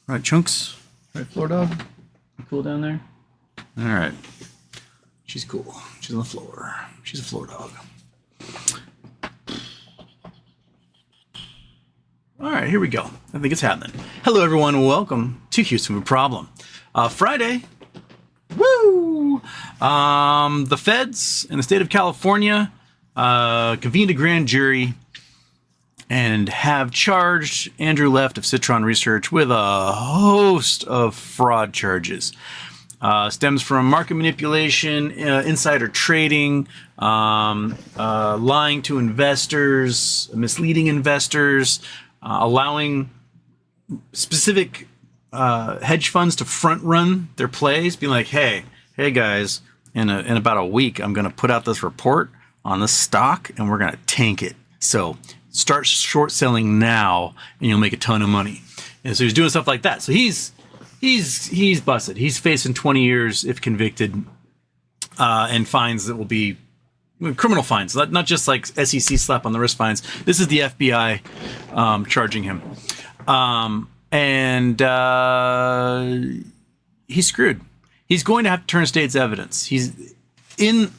Right, Chunks? Right, floor dog? You cool down there? All right. She's cool. She's on the floor. She's a floor dog. All right, here we go. I think it's happening. Hello, everyone. Welcome to Houston with Problem. Friday. Woo! The feds in the state of California convened a grand jury and have charged Andrew Left of Citron Research with a host of fraud charges. Stems from market manipulation, insider trading, lying to investors, misleading investors, allowing specific hedge funds to front run their plays, being like, hey guys, in about a week, I'm going to put out this report on the stock and we're going to tank it. So start short selling now and you'll make a ton of money. And so he's doing stuff like that. So he's busted. He's facing 20 years if convicted, and fines that will be criminal fines, not just like SEC slap on the wrist fines. This is the FBI charging him. And he's screwed. He's going to have to turn state's evidence. He's in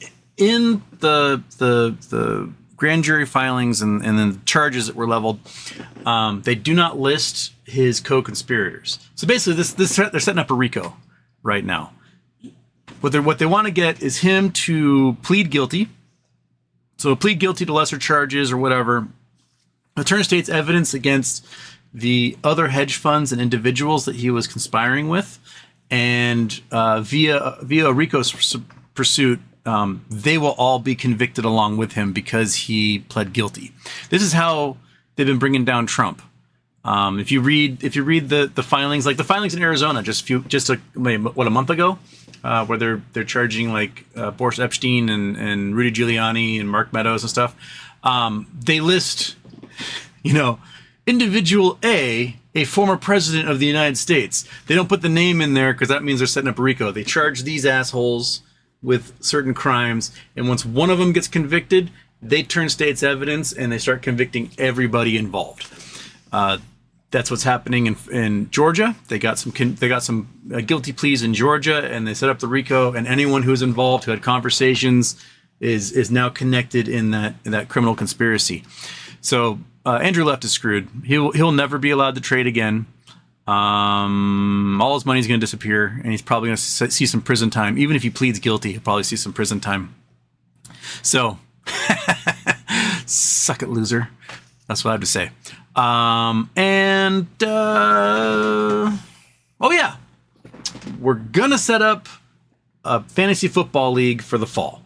the grand jury filings and then the charges that were leveled. They do not list his co-conspirators. So basically, they're setting up a RICO right now. What they want to get is him to plead guilty. So plead guilty to lesser charges or whatever. Turn state's evidence against the other hedge funds and individuals that he was conspiring with, and via a RICO pursuit, they will all be convicted along with him because he pled guilty. This is how they've been bringing down Trump. If you read the filings, like the filings in Arizona, a month ago, where they're charging like Boris Epstein and Rudy Giuliani and Mark Meadows and stuff. They list, individual A former president of the United States. They don't put the name in there because that means they're setting up a RICO. They charge these assholes with certain crimes, and once one of them gets convicted, they turn state's evidence and they start convicting everybody involved. That's what's happening in Georgia. They got some guilty pleas in Georgia, and they set up the RICO. And anyone who's involved, who had conversations, is now connected in that criminal conspiracy. So Andrew Left is screwed. He'll never be allowed to trade again. All his money's going to disappear, and he's probably going to see some prison time. Even if he pleads guilty, he'll probably see some prison time. So, suck it, loser. That's what I have to say. We're going to set up a fantasy football league for the fall.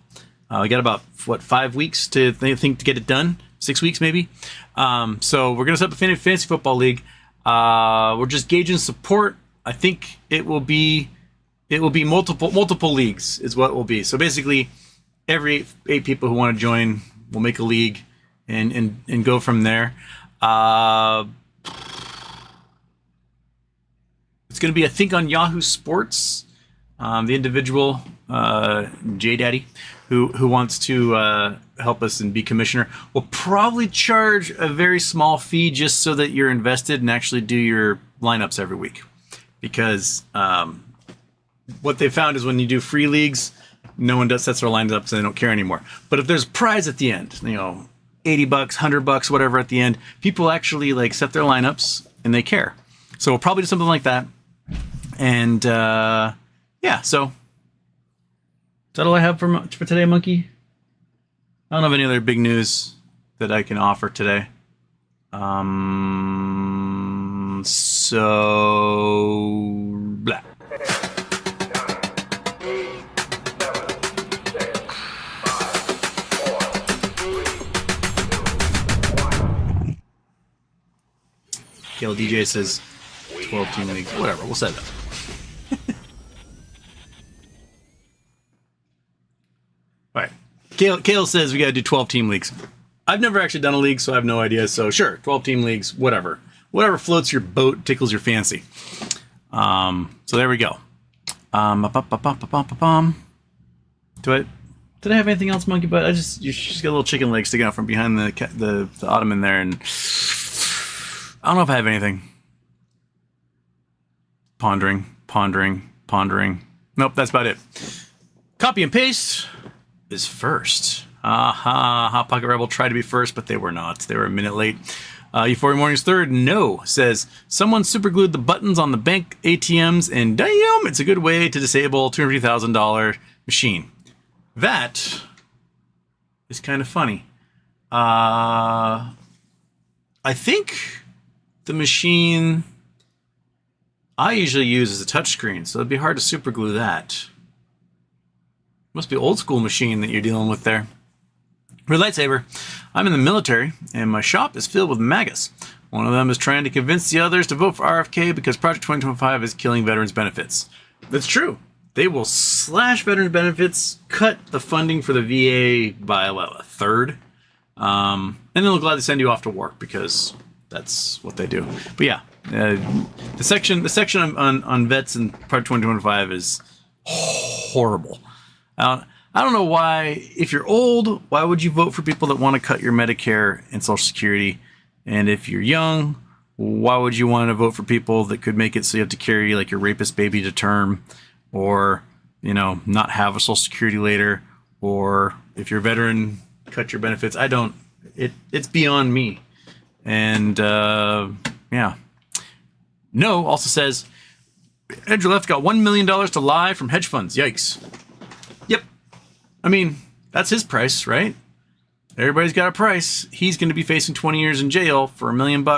We got about, 5 weeks to get it done? 6 weeks, maybe? So we're going to set up a fantasy football league. We're just gauging support. I think it will be multiple leagues is what it will be. So basically, every eight people who want to join will make a league and go from there. It's going to be, I think, on Yahoo Sports. The individual, J Daddy, who wants to help us and be commissioner, will probably charge a very small fee just so that you're invested and actually do your lineups every week. Because what they found is when you do free leagues, no one sets their lineups, so they don't care anymore. But if there's prize at the end, $80, $100, whatever at the end, people actually set their lineups and they care. So we'll probably do something like that. And so is that all I have for today, Monkey? I don't have any other big news that I can offer today. Blah. Kale DJ says 12 team leagues. Whatever, we'll set it up. All right. Kale says we got to do 12 team leagues. I've never actually done a league, so I have no idea. So sure, 12 team leagues, whatever. Whatever floats your boat, tickles your fancy. So there we go. Did I have anything else, Monkey Butt? You just got a little chicken leg sticking out from behind the ottoman there, and I don't know if I have anything. Pondering. Nope, that's about it. Copy and paste is first. Hot Pocket Rebel tried to be first, but they were not. They were a minute late. Euphoria Morning's third, no, says, someone superglued the buttons on the bank ATMs, and damn, it's a good way to disable a $250,000 machine. That is kind of funny. I think the machine I usually use is a touchscreen, so it'd be hard to superglue that. Must be old school machine that you're dealing with there. Red Lightsaber, I'm in the military, and my shop is filled with MAGAs. One of them is trying to convince the others to vote for RFK because Project 2025 is killing veterans' benefits. That's true. They will slash veterans' benefits, cut the funding for the VA by a third, and then they'll gladly send you off to war because that's what they do. But yeah, the section on vets in Project 2025 is horrible. I don't know why, if you're old, why would you vote for people that want to cut your Medicare and Social Security? And if you're young, why would you want to vote for people that could make it so you have to carry like your rapist baby to term, or, you know, not have a Social Security later, or if you're a veteran, cut your benefits? It's beyond me. And yeah. No also says, Andrew Left got $1 million to lie from hedge funds. Yikes. Yep. I mean, that's his price, right? Everybody's got a price. He's going to be facing 20 years in jail for $1 million,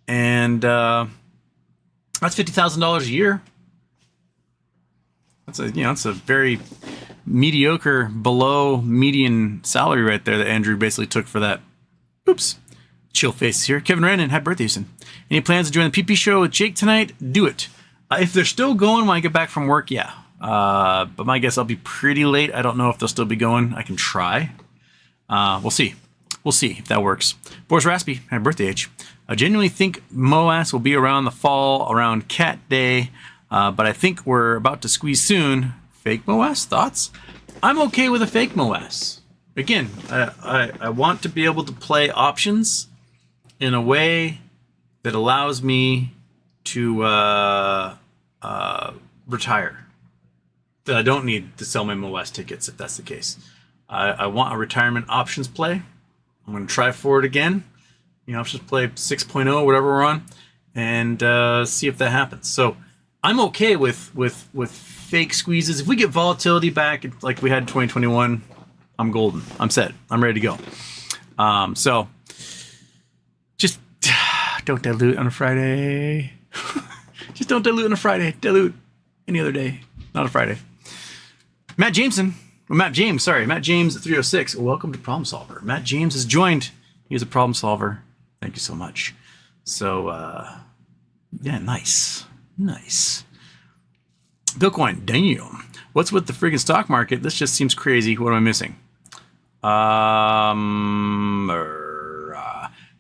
and that's $50,000 a year. That's a very mediocre, below median salary right there that Andrew basically took for that. Oops. Chill faces here. Kevin Rannon, happy birthday, Houston. Any plans to join the PP show with Jake tonight? Do it. If they're still going when I get back from work, yeah. But my guess I'll be pretty late. I don't know if they'll still be going. I can try. We'll see. We'll see if that works. Boris Raspy, happy birthday, H. I genuinely think MOAS will be around the fall, around Cat Day, but I think we're about to squeeze soon. Fake MOAS, thoughts? I'm okay with a fake MOAS. Again, I want to be able to play options in a way that allows me to retire. That I don't need to sell my MOAS tickets if that's the case. I want a retirement options play. I'm going to try for it again. Options play 6.0, whatever we're on, and see if that happens. So I'm okay with fake squeezes. If we get volatility back like we had in 2021, I'm golden. I'm set. I'm ready to go. So just don't dilute on a Friday. Just don't dilute on a Friday. Dilute any other day, not a Friday. Matt James at 306. Welcome to Problem Solver. Matt James has joined. He is a problem solver. Thank you so much. So, yeah, nice. Bitcoin, damn. What's with the friggin' stock market? This just seems crazy. What am I missing? I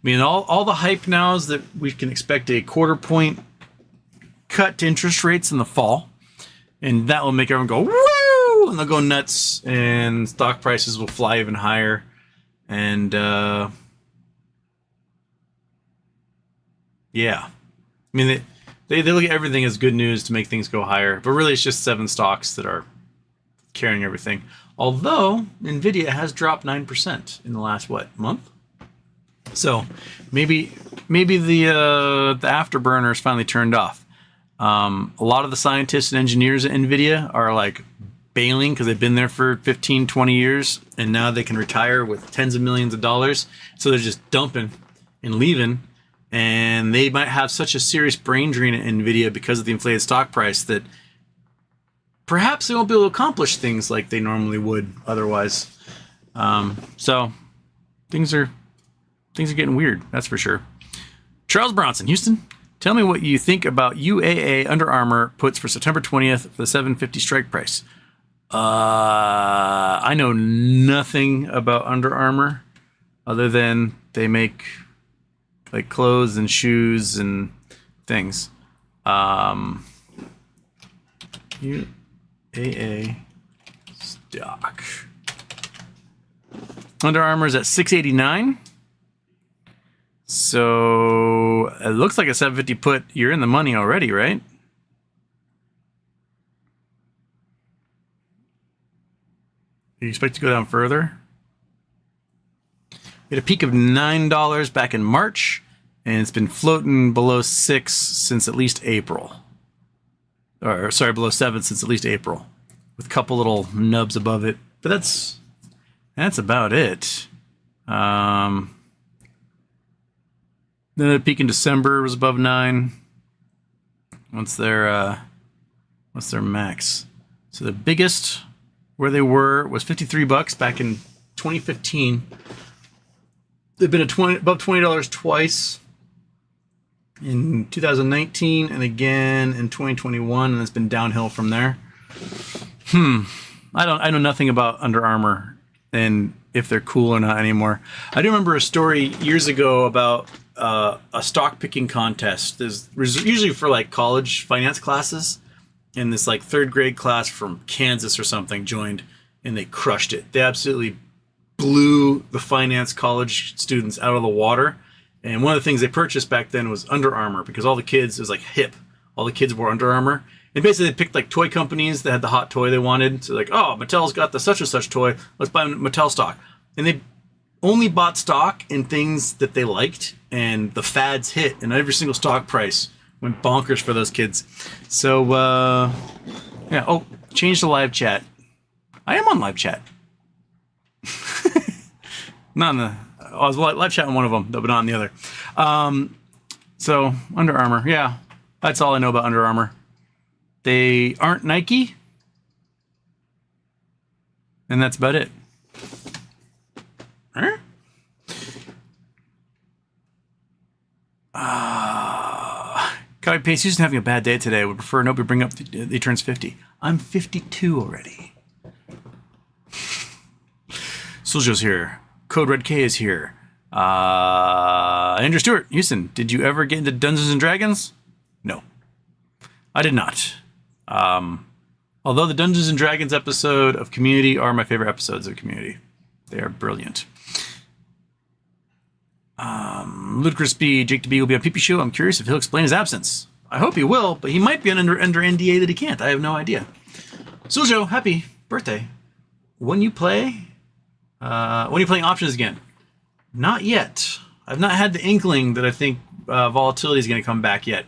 mean, all the hype now is that we can expect a 1/4 point cut to interest rates in the fall. And that will make everyone go, woo! And they'll go nuts. And stock prices will fly even higher. And, yeah. I mean, they look at everything as good news to make things go higher. But really, it's just 7 stocks that are carrying everything. Although, NVIDIA has dropped 9% in the last, month? So, maybe the afterburner is finally turned off. A lot of the scientists and engineers at NVIDIA are like bailing because they've been there for 15, 20 years. And now they can retire with tens of millions of dollars. So they're just dumping and leaving. And they might have such a serious brain drain at NVIDIA because of the inflated stock price that perhaps they won't be able to accomplish things like they normally would otherwise. So things are getting weird, that's for sure. Charles Bronson, Houston, tell me what you think about UAA Under Armour puts for September 20th for the 750 strike price. I know nothing about Under Armour other than they make like clothes and shoes and things. UAA stock. Under Armour is at $689. So it looks like a 750 put. You're in the money already, right? You expect to go down further? We had a peak of $9 back in March, and it's been floating below 6 since at least April. Or, sorry, below 7 since at least April, with a couple little nubs above it. But that's about it. Then the peak in December was above 9. What's their max? So the biggest where they were was $53 back in 2015. They've been above $20 twice in 2019 and again in 2021, and it's been downhill from there. I know nothing about Under Armour and if they're cool or not anymore. I do remember a story years ago about a stock picking contest. There's usually for like college finance classes, and this like third grade class from Kansas or something joined, and they crushed it. They absolutely blew the finance college students out of the water. And one of the things they purchased back then was Under Armour, because all the kids, it was like hip. All the kids wore Under Armour. And basically they picked like toy companies that had the hot toy they wanted. So like, oh, Mattel's got the such and such toy. Let's buy Mattel stock. And they only bought stock in things that they liked, and the fads hit, and every single stock price went bonkers for those kids. So, yeah. Oh, change the live chat. I am on live chat. Not in the... I was live chatting one of them, but not on the other. So, Under Armour. Yeah, that's all I know about Under Armour. They aren't Nike. And that's about it. Huh? Copy paste. Houston having a bad day today. Would prefer nobody bring up he turns 50. I'm 52 already. Souljo's here. Code Red K is here. Andrew Stewart, Houston. Did you ever get into Dungeons and Dragons? No, I did not. Although the Dungeons and Dragons episode of Community are my favorite episodes of Community. They are brilliant. Ludicrous B, Jake DeB will be on PP Show. I'm curious if he'll explain his absence. I hope he will, but he might be under NDA that he can't. I have no idea. Souljo, happy birthday. When you playing options again? Not yet. I've not had the inkling that I think volatility is going to come back yet.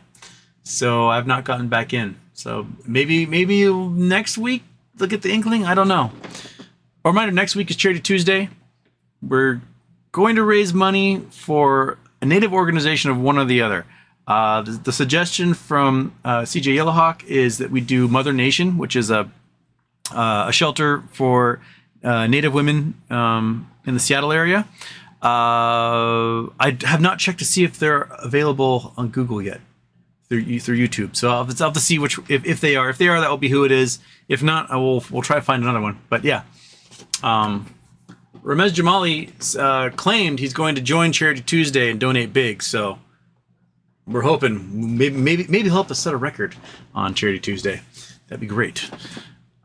So I've not gotten back in. So maybe next week look at the inkling. I don't know. A reminder, next week is Charity Tuesday. We're going to raise money for a native organization of one or the other. The suggestion from CJ Yellowhawk is that we do Mother Nation, which is a shelter for Native women in the Seattle area. I have not checked to see if they're available on Google yet through YouTube. So I'll have to see which if they are. If they are, that will be who it is. If not, we'll try to find another one. But yeah. Ramez Jamali claimed he's going to join Charity Tuesday and donate big. So we're hoping maybe he'll help us set a record on Charity Tuesday. That'd be great.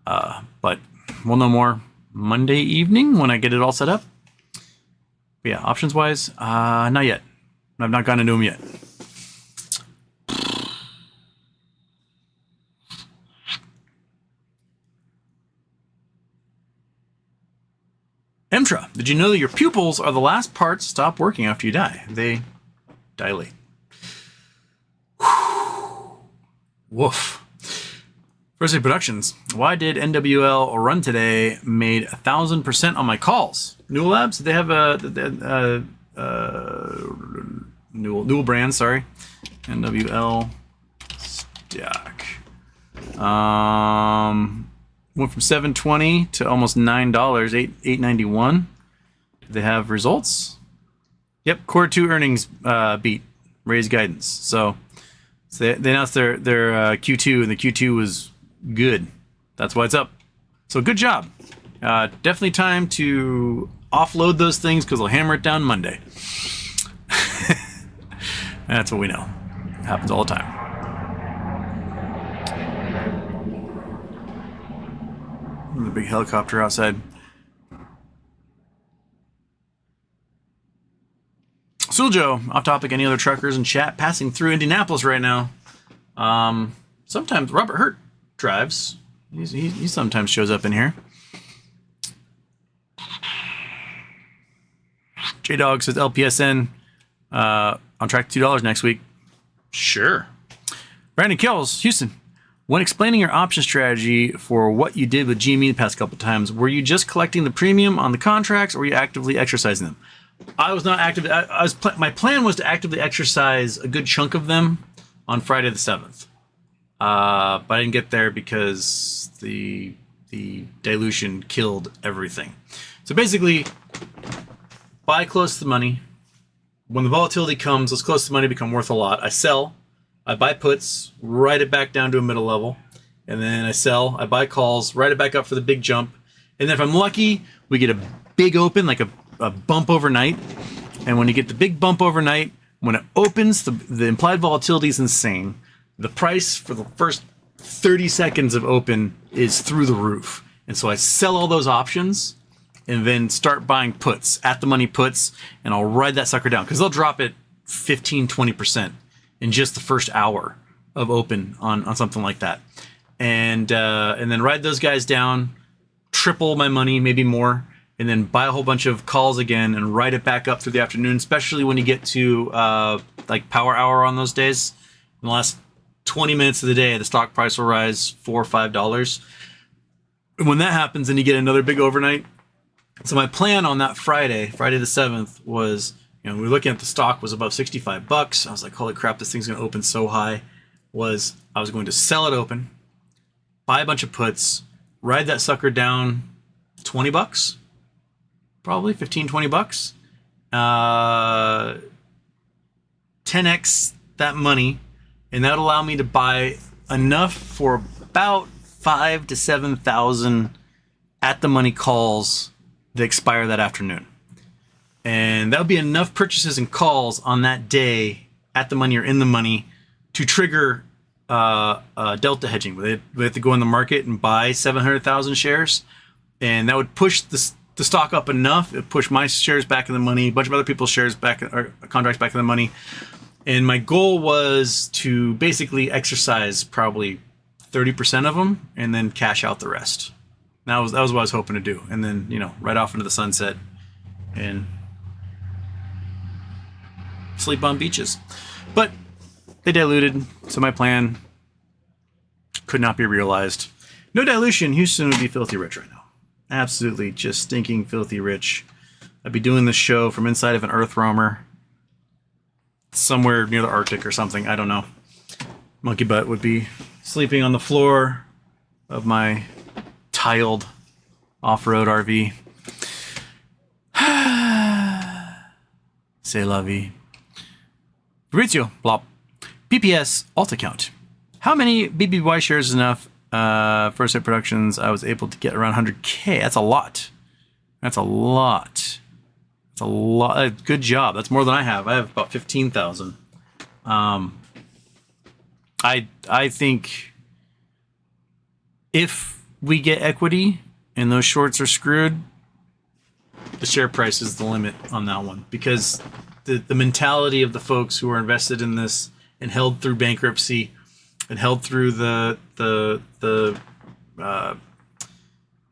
But we'll know more Monday evening when I get it all set up. But yeah, options wise, not yet. I've not gone into them yet. Emtra, did you know that your pupils are the last parts to stop working after you die? They dilate. Woof. First Day Productions. Why did NWL run today? Made 1,000% on my calls. Newell Labs. They have a Newell brand. Sorry, NWL stock. Went from $7.20 to almost $9, $8.91. Do they have results? Yep, quarter two earnings beat, raised guidance. So they announced their Q2, and the Q2 was good. That's why it's up. So good job. Definitely time to offload those things because they'll hammer it down Monday. That's what we know. It happens all the time. The big helicopter outside. Souljo, off topic, any other truckers in chat passing through Indianapolis right now? Sometimes Robert Hurt drives. He sometimes shows up in here. J-Dog says LPSN on track to $2 next week. Sure. Brandon Kills, Houston. When explaining your option strategy for what you did with GME the past couple of times, were you just collecting the premium on the contracts, or were you actively exercising them? I was not active. My plan was to actively exercise a good chunk of them on Friday the 7th. But I didn't get there because the dilution killed everything. So basically, buy close to the money. When the volatility comes, those close to the money become worth a lot. I sell. I buy puts, write it back down to a middle level, and then I sell. I buy calls, write it back up for the big jump, and then if I'm lucky, we get a big open, like a bump overnight. And when you get the big bump overnight, when it opens, the implied volatility is insane. The price for the first 30 seconds of open is through the roof, and so I sell all those options, and then start buying puts, at the money puts, and I'll ride that sucker down because they'll drop it 15-20%. In just the first hour of open on something like that. And then ride those guys down, triple my money, maybe more, and then buy a whole bunch of calls again and ride it back up through the afternoon, especially when you get to like power hour on those days. In the last 20 minutes of the day, the stock price will rise $4 or $5. And when that happens, then you get another big overnight. So my plan on that Friday the 7th, was... we were looking at the stock was above $65. I was like, holy crap, this thing's going to open so high. I was going to sell it open, buy a bunch of puts, ride that sucker down $20, probably $15-20. 10x that money, and that'll allow me to buy enough for about 5,000 to 7,000 at the money calls that expire that afternoon. And that'll be enough purchases and calls on that day at the money or in the money to trigger delta hedging. We have to go in the market and buy 700,000 shares, and that would push the stock up enough. It push my shares back in the money, a bunch of other people's shares back, or contracts back in the money. And my goal was to basically exercise probably 30% of them and then cash out the rest. That was what I was hoping to do, and then right off into the sunset and sleep on beaches. But they diluted, so my plan could not be realized. No dilution, Houston would be filthy rich right now. Absolutely just stinking filthy rich. I'd be doing this show from inside of an Earth roamer somewhere near the Arctic or something. I don't know. Monkey Butt would be sleeping on the floor of my tiled off-road RV. C'est la vie. Fabrizio, blop. PPS alt account. How many BBY shares is enough? First hit productions, I was able to get around 100K. That's a lot. That's a lot. That's a lot. Good job. That's more than I have. I have about 15,000. I think if we get equity and those shorts are screwed, the share price is the limit on that one, because the mentality of the folks who are invested in this and held through bankruptcy and held through the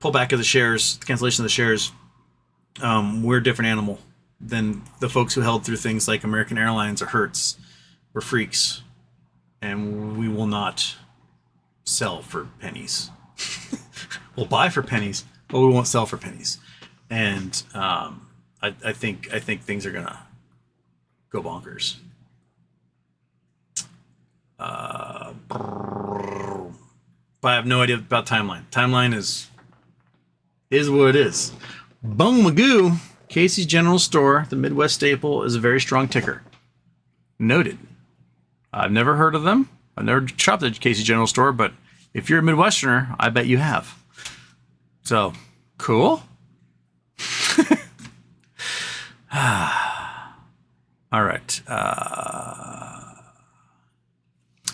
pullback of the shares, the cancellation of the shares, we're a different animal than the folks who held through things like American Airlines or Hertz. We're freaks, and we will not sell for pennies. We'll buy for pennies, but we won't sell for pennies. And I think things are gonna go bonkers. But I have no idea about timeline. Timeline is what it is. Bone Magoo, Casey's General Store, the Midwest staple, is a very strong ticker. Noted. I've never heard of them. I've never shopped at Casey's General Store, but if you're a Midwesterner, I bet you have. So, cool. All right.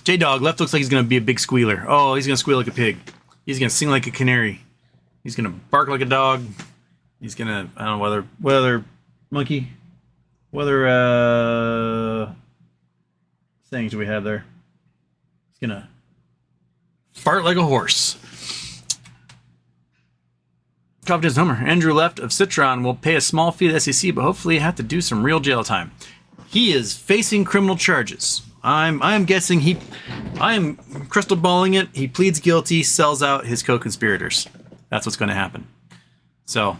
J-Dog, left looks like he's going to be a big squealer. Oh, he's going to squeal like a pig. He's going to sing like a canary. He's going to bark like a dog. He's going to, I don't know, whether monkey, whether things do we have there? He's going to fart like a horse. Confidence Homer. Andrew Left of Citron will pay a small fee to the SEC, but hopefully have to do some real jail time. He is facing criminal charges. I'm guessing I am crystal balling it. He pleads guilty, sells out his co-conspirators. That's what's going to happen. So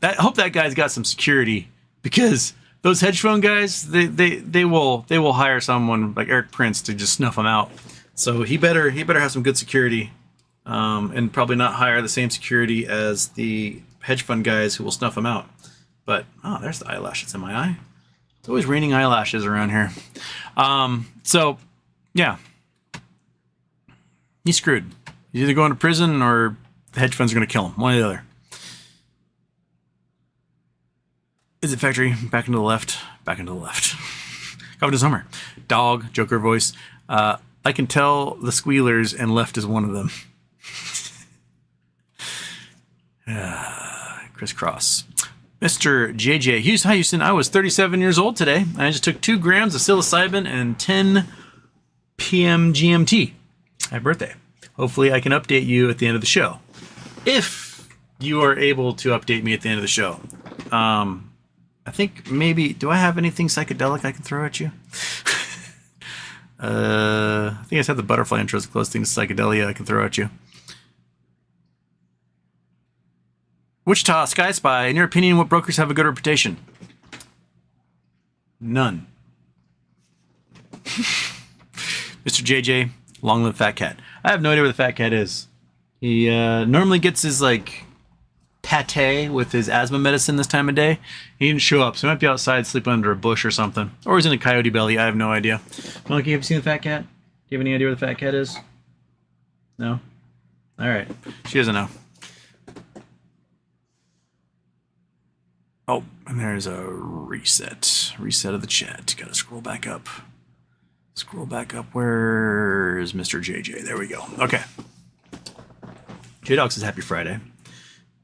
I hope that guy's got some security, because those hedge fund guys, they will hire someone like Eric Prince to just snuff him out. So he better have some good security, and probably not hire the same security as the hedge fund guys who will snuff him out. But there's the eyelash that's in my eye. It's always raining eyelashes around here. So yeah, he's screwed. He's either going to prison or the hedge funds are going to kill him. One or the other. Is it factory? Back into the left. Back into the left. Coming to summer. Dog. Joker voice. I can tell the squealers, and left is one of them. Crisscross. Mr. JJ. Hi, Houston. I was 37 years old today. I just took 2 grams of psilocybin and 10 p.m. GMT. Happy birthday. Hopefully I can update you at the end of the show. If you are able to update me at the end of the show. I think maybe, do I have anything psychedelic I can throw at you? I think I said the butterfly intro is the closest thing to psychedelia I can throw at you. Wichita Sky Spy, in your opinion, what brokers have a good reputation? None. Mr. JJ, long live Fat Cat. I have no idea where the Fat Cat is. He normally gets his pate with his asthma medicine this time of day. He didn't show up, so he might be outside sleeping under a bush or something. Or he's in a coyote belly. I have no idea. Monkey, have you seen the Fat Cat? Do you have any idea where the Fat Cat is? No? All right. She doesn't know. Oh, and there's a reset. Reset of the chat. Gotta scroll back up. Scroll back up. Where's Mr. JJ? There we go. Okay. J-Dog says happy Friday.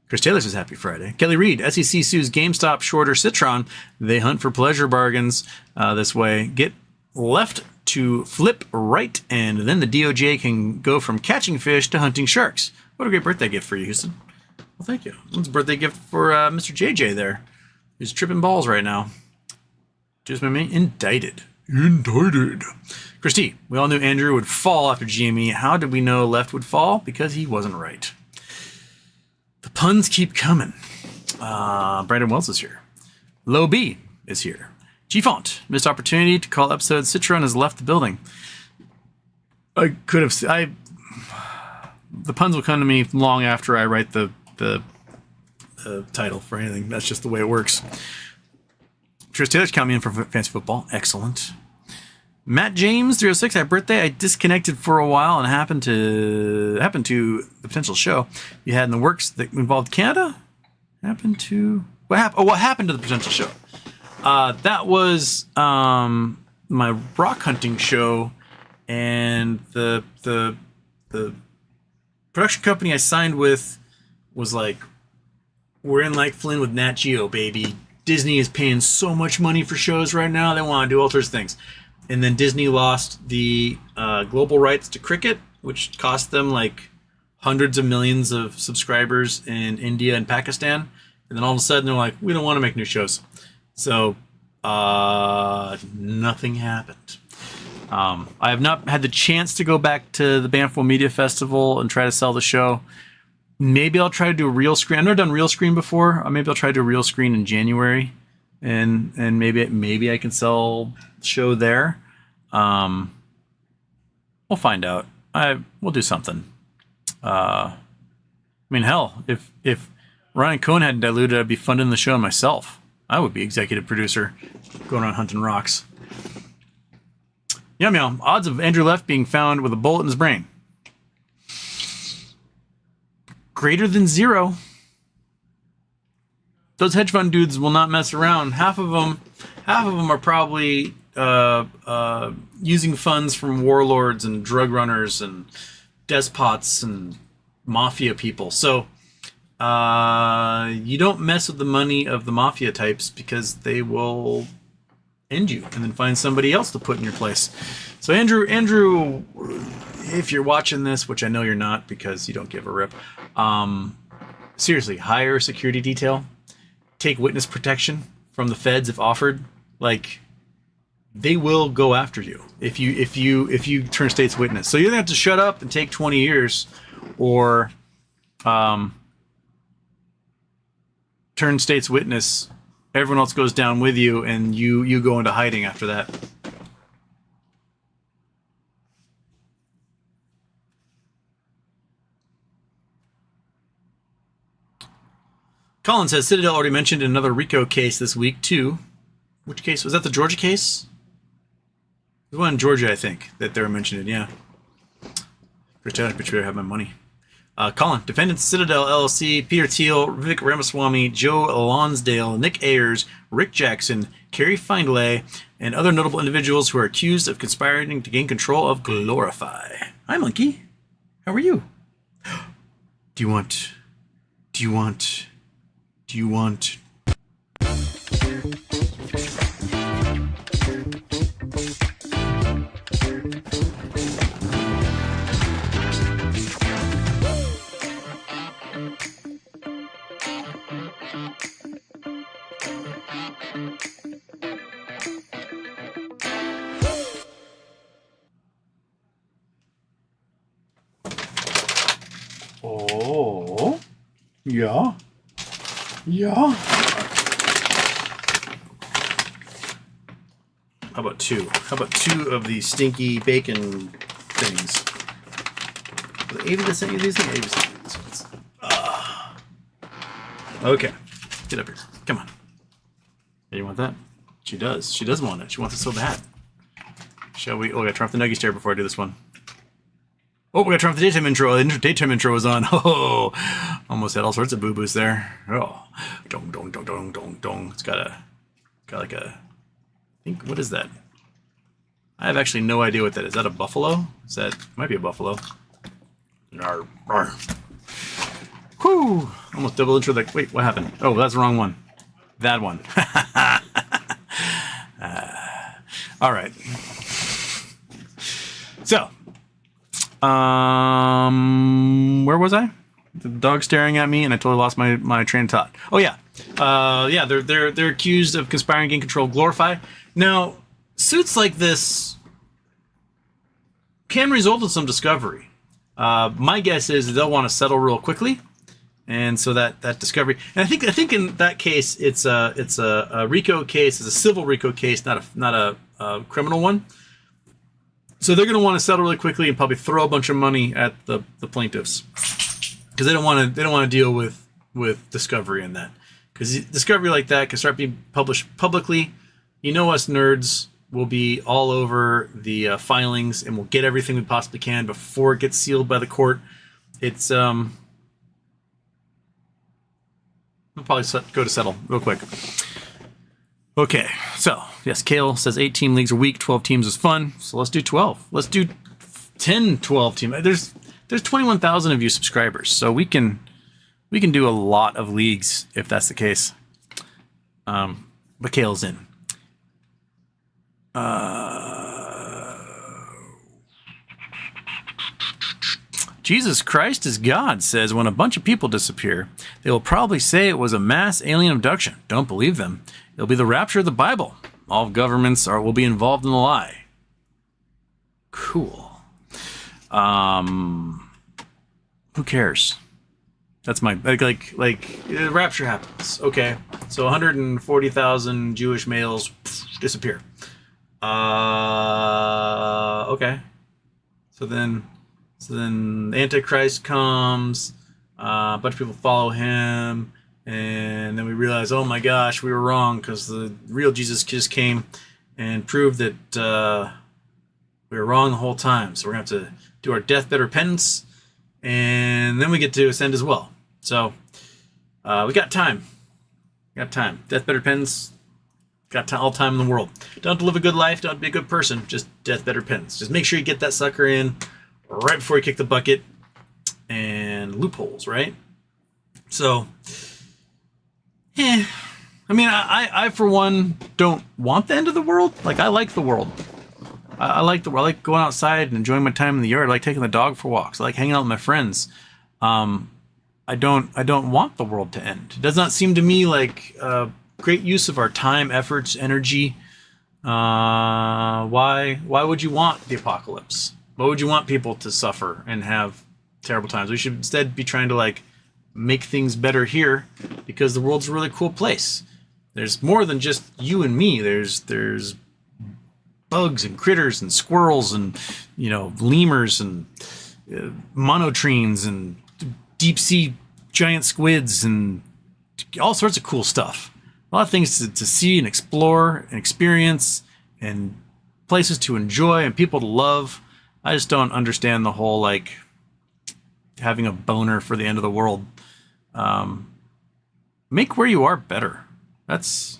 Chris Taylor says happy Friday. Kelly Reed, SEC sues GameStop, Shorter, Citron. They hunt for pleasure bargains this way. Get left to flip right, and then the DOJ can go from catching fish to hunting sharks. What a great birthday gift for you, Houston. Well, thank you. What's a birthday gift for Mr. JJ there? He's tripping balls right now. Just been indicted. Indicted. Christy, we all knew Andrew would fall after GME. How did we know Left would fall? Because he wasn't right. The puns keep coming. Brandon Wells is here. Low B is here. G-Font, missed opportunity to call episode Citron has left the building. I could have... the puns will come to me long after I write the title for anything. That's just the way it works. Tris Taylor's coming in for fantasy football. Excellent. Matt James 306. Happy birthday. I disconnected for a while and happened to the potential show you had in the works that involved Canada. What happened to the potential show? That was my rock hunting show, and the production company I signed with was like, we're in like Flynn with Nat Geo, baby. Disney is paying so much money for shows right now. They want to do all sorts of things. And then Disney lost the global rights to cricket, which cost them like hundreds of millions of subscribers in India and Pakistan. And then all of a sudden they're like, we don't want to make new shows. So nothing happened. I have not had the chance to go back to the Banff Media Festival and try to sell the show. Maybe I'll try to do a reel screen. I've never done reel screen before. Maybe I'll try to do a reel screen in January, and maybe I can sell the show there. We'll find out. We'll do something. I mean, hell, if Ryan Cohn hadn't diluted, I'd be funding the show myself. I would be executive producer, going around hunting rocks. Yum yum. Odds of Andrew Left being found with a bullet in his brain. Greater than 0. Those hedge fund dudes will not mess around. Half of them are probably using funds from warlords and drug runners and despots and mafia people. So you don't mess with the money of the mafia types, because they will end you and then find somebody else to put in your place. So Andrew, if you're watching this, which I know you're not because you don't give a rip, seriously, hire a security detail, take witness protection from the feds if offered. Like, they will go after you if you turn state's witness. So you either have to shut up and take 20 years, or turn state's witness. Everyone else goes down with you, and you go into hiding after that. Colin says Citadel already mentioned another RICO case this week too. Which case was that? The Georgia case? The one in Georgia, I think, that they were mentioning. Yeah. But you better have my money. Colin, defendants Citadel LLC, Peter Thiel, Vivek Ramaswamy, Joe Lonsdale, Nick Ayers, Rick Jackson, Kerry Findlay, and other notable individuals who are accused of conspiring to gain control of Glorify. Hi, Monkey. How are you? Do you want... Oh, yeah. Yeah. How about two? How about two of these stinky bacon things? Ava does any of these things? Ava's sending these ones. Okay. Get up here. Come on. Hey, you want that? She does. She does want it. She wants it so bad. Shall we? Oh, I gotta turn off the Nuggies chair before I do this one. Oh, we gotta turn off the daytime intro. The daytime intro was on. Oh, almost had all sorts of boo-boos there. Oh, dong, dong, dong, dong, dong, dong. It's got like a, I think, what is that? I have actually no idea what that is. Is that a buffalo? Is that, might be a buffalo. Nar, nar. Whew, almost double intro. Like, wait, what happened? Oh, that's the wrong one. That one. All right. So, where was I? The dog staring at me, and I totally lost my train of thought. Oh yeah, yeah. They're accused of conspiring to gain control of Glorify. Now, suits like this can result in some discovery. My guess is they'll want to settle real quickly, and so that discovery. And I think in that case, it's a RICO case, it's a civil RICO case, not a criminal one. So they're going to want to settle really quickly and probably throw a bunch of money at the plaintiffs, because they don't want to deal with discovery in that, because discovery like that can start being published publicly. You know, us nerds will be all over the filings, and we'll get everything we possibly can before it gets sealed by the court. It's we'll probably go to settle real quick. Okay, so, yes, Kale says 8-team leagues are weak, 12 teams is fun, so let's do 12. Let's do 10, 12 teams. There's 21,000 of you subscribers, so we can do a lot of leagues if that's the case. But Kale's in. Jesus Christ is God says when a bunch of people disappear, they will probably say it was a mass alien abduction. Don't believe them. It'll be the rapture of the Bible. All governments will be involved in the lie. Cool. Who cares? That's my like the rapture happens. Okay, so 140,000 Jewish males disappear. Okay. So then Antichrist comes. A bunch of people follow him. And then we realize, oh my gosh, we were wrong, because the real Jesus just came and proved that we were wrong the whole time. So we're going to have to do our deathbed repentance, and then we get to ascend as well. So we got time. Deathbed repentance, got all time in the world. Don't have to live a good life, don't have to be a good person, just deathbed repentance. Just make sure you get that sucker in right before you kick the bucket, and loopholes, right? So... I mean, I for one don't want the end of the world. Like, I like the world. I like going outside and enjoying my time in the yard. I like taking the dog for walks. I like hanging out with my friends. I don't want the world to end. It does not seem to me like a great use of our time, efforts, energy. Why would you want the apocalypse? Why would you want people to suffer and have terrible times? We should instead be trying to like make things better here, because the world's a really cool place. There's more than just you and me. There's bugs and critters and squirrels and, you know, lemurs and monotremes and deep sea giant squids and all sorts of cool stuff. A lot of things to see and explore and experience, and places to enjoy and people to love. I just don't understand the whole like having a boner for the end of the world. Make where you are better. That's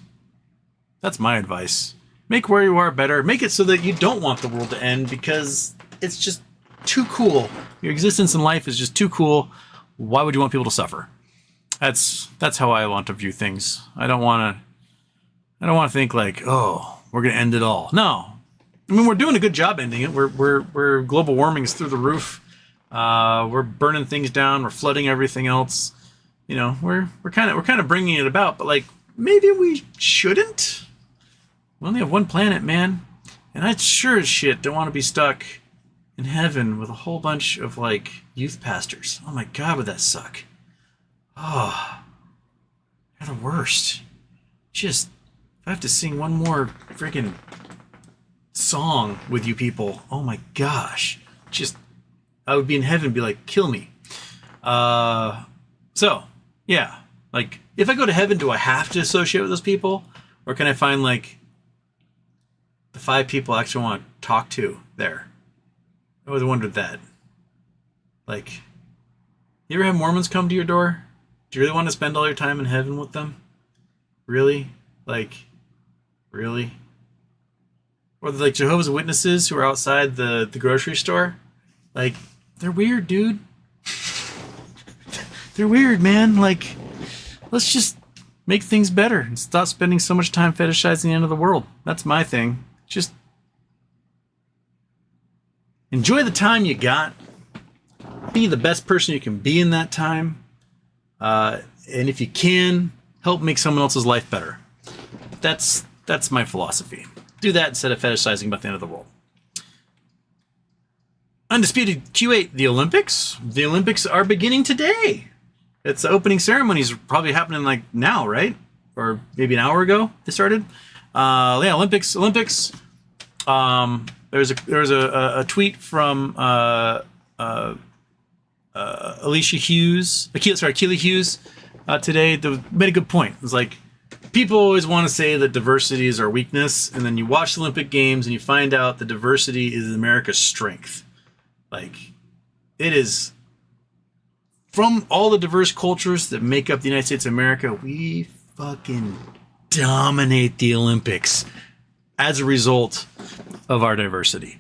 my advice. Make where you are better. Make it so that you don't want the world to end, because it's just too cool. Your existence in life is just too cool. Why would you want people to suffer? That's how I want to view things. I don't want to think like, oh, we're gonna end it all. No, I mean, we're doing a good job ending it. We're global warming is through the roof. We're burning things down. We're flooding everything else. You know, we're kind of bringing it about. But like, maybe we shouldn't. We only have one planet, man, and I sure as shit don't want to be stuck in heaven with a whole bunch of like youth pastors. Oh my God, would that suck? Oh, you're the worst. Just, if I have to sing one more freaking song with you people, oh my gosh, just, I would be in heaven and be like, kill me. So, yeah, like, if I go to heaven, do I have to associate with those people? Or can I find, like, the 5 people I actually want to talk to there? I always wondered that. Like, you ever have Mormons come to your door? Do you really want to spend all your time in heaven with them? Really? Like, really? Or like Jehovah's Witnesses who are outside the grocery store? Like, they're weird, dude. They're weird, man. Like, let's just make things better and stop spending so much time fetishizing the end of the world. That's my thing. Just enjoy the time you got. Be the best person you can be in that time. And if you can, help make someone else's life better. That's my philosophy. Do that instead of fetishizing about the end of the world. Undisputed Q8, the Olympics. The Olympics are beginning today. It's the opening ceremonies probably happening like now, right? Or maybe an hour ago they started. Yeah, Olympics. There's a tweet from Keely Hughes today that made a good point. It was like, people always want to say that diversity is our weakness, and then you watch the Olympic Games and you find out that diversity is America's strength. Like, it is, from all the diverse cultures that make up the United States of America, we fucking dominate the Olympics as a result of our diversity.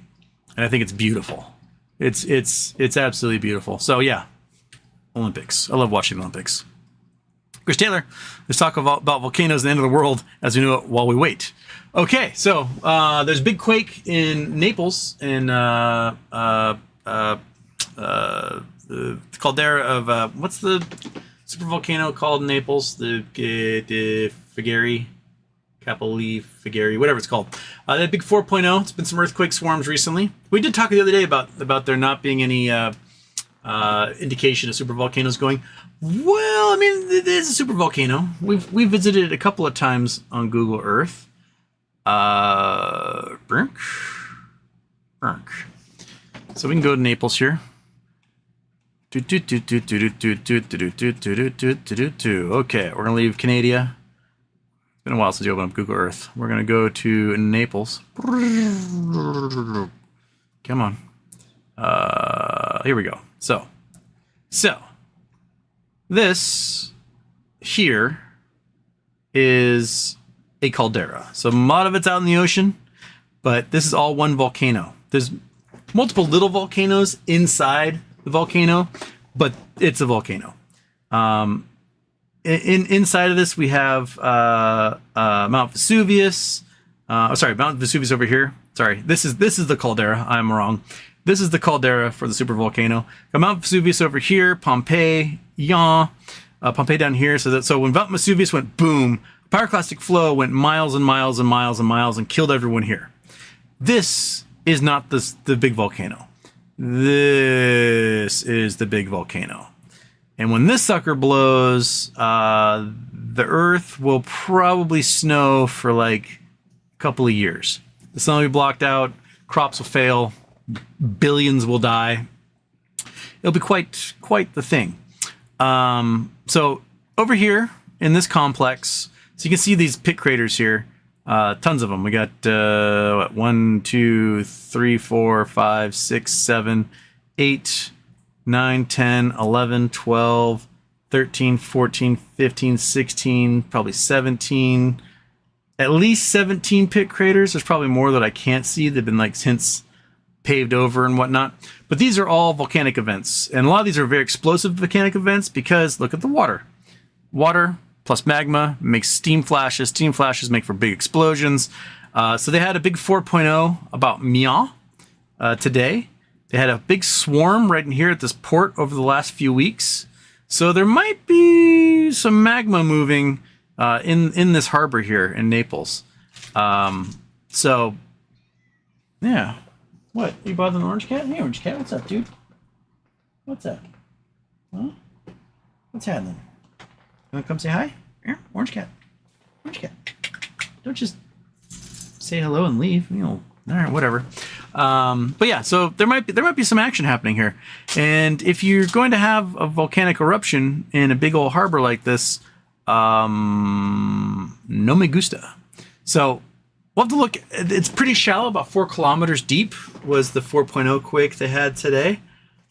And I think it's beautiful. It's absolutely beautiful. So yeah, Olympics. I love watching the Olympics. Chris Taylor, let's talk about volcanoes and the end of the world as we know it while we wait. Okay, so there's a big quake in Naples, in the caldera of what's the supervolcano called in Naples? The Figari, Capoli Figari, whatever it's called. That big 4.0. It's been some earthquake swarms recently. We did talk the other day about there not being any indication of supervolcanoes going. Well, I mean, it is a supervolcano. We've visited it a couple of times on Google Earth. Brink. So we can go to Naples here. Okay, we're gonna leave Canada. It's been a while since you opened up Google Earth. We're gonna go to Naples. Come on. Here we go. So this here is a caldera. So a lot of it's out in the ocean, but this is all one volcano. There's multiple little volcanoes inside the volcano, but it's a volcano. Inside of this, we have Mount Vesuvius. Mount Vesuvius over here. Sorry, this is the caldera. I'm wrong. This is the caldera for the supervolcano. Mount Vesuvius over here, Pompeii, Pompeii down here. So when Mount Vesuvius went boom, pyroclastic flow went miles and miles and miles and miles and killed everyone here. This is not the big volcano. This is the big volcano. And when this sucker blows, the Earth will probably snow for like a couple of years. The sun will be blocked out, crops will fail, billions will die. It'll be quite the thing. So over here in this complex, so you can see these pit craters here, tons of them. We got 1, 2, 3, 4, 5, 6, 7, 8, 9, 10, 11, 12, 13, 14, 15, 16, probably 17, at least 17 pit craters. There's probably more that I can't see. They've been like since paved over and whatnot. But these are all volcanic events. And a lot of these are very explosive volcanic events because look at the water. Water plus magma makes steam flashes. Steam flashes make for big explosions. So they had a big 4.0 about Mia today. They had a big swarm right in here at this port over the last few weeks. So there might be some magma moving in this harbor here in Naples. So, yeah. What? You bothering the orange cat? Hey, orange cat, what's up, dude? What's up? Huh? What's happening? You want to come say hi? Here, orange cat. Orange cat. Don't just say hello and leave. You know, all right, whatever. But yeah, so there might be some action happening here. And if you're going to have a volcanic eruption in a big old harbor like this, no me gusta. So we'll have to look. It's pretty shallow, about 4 kilometers deep was the 4.0 quake they had today.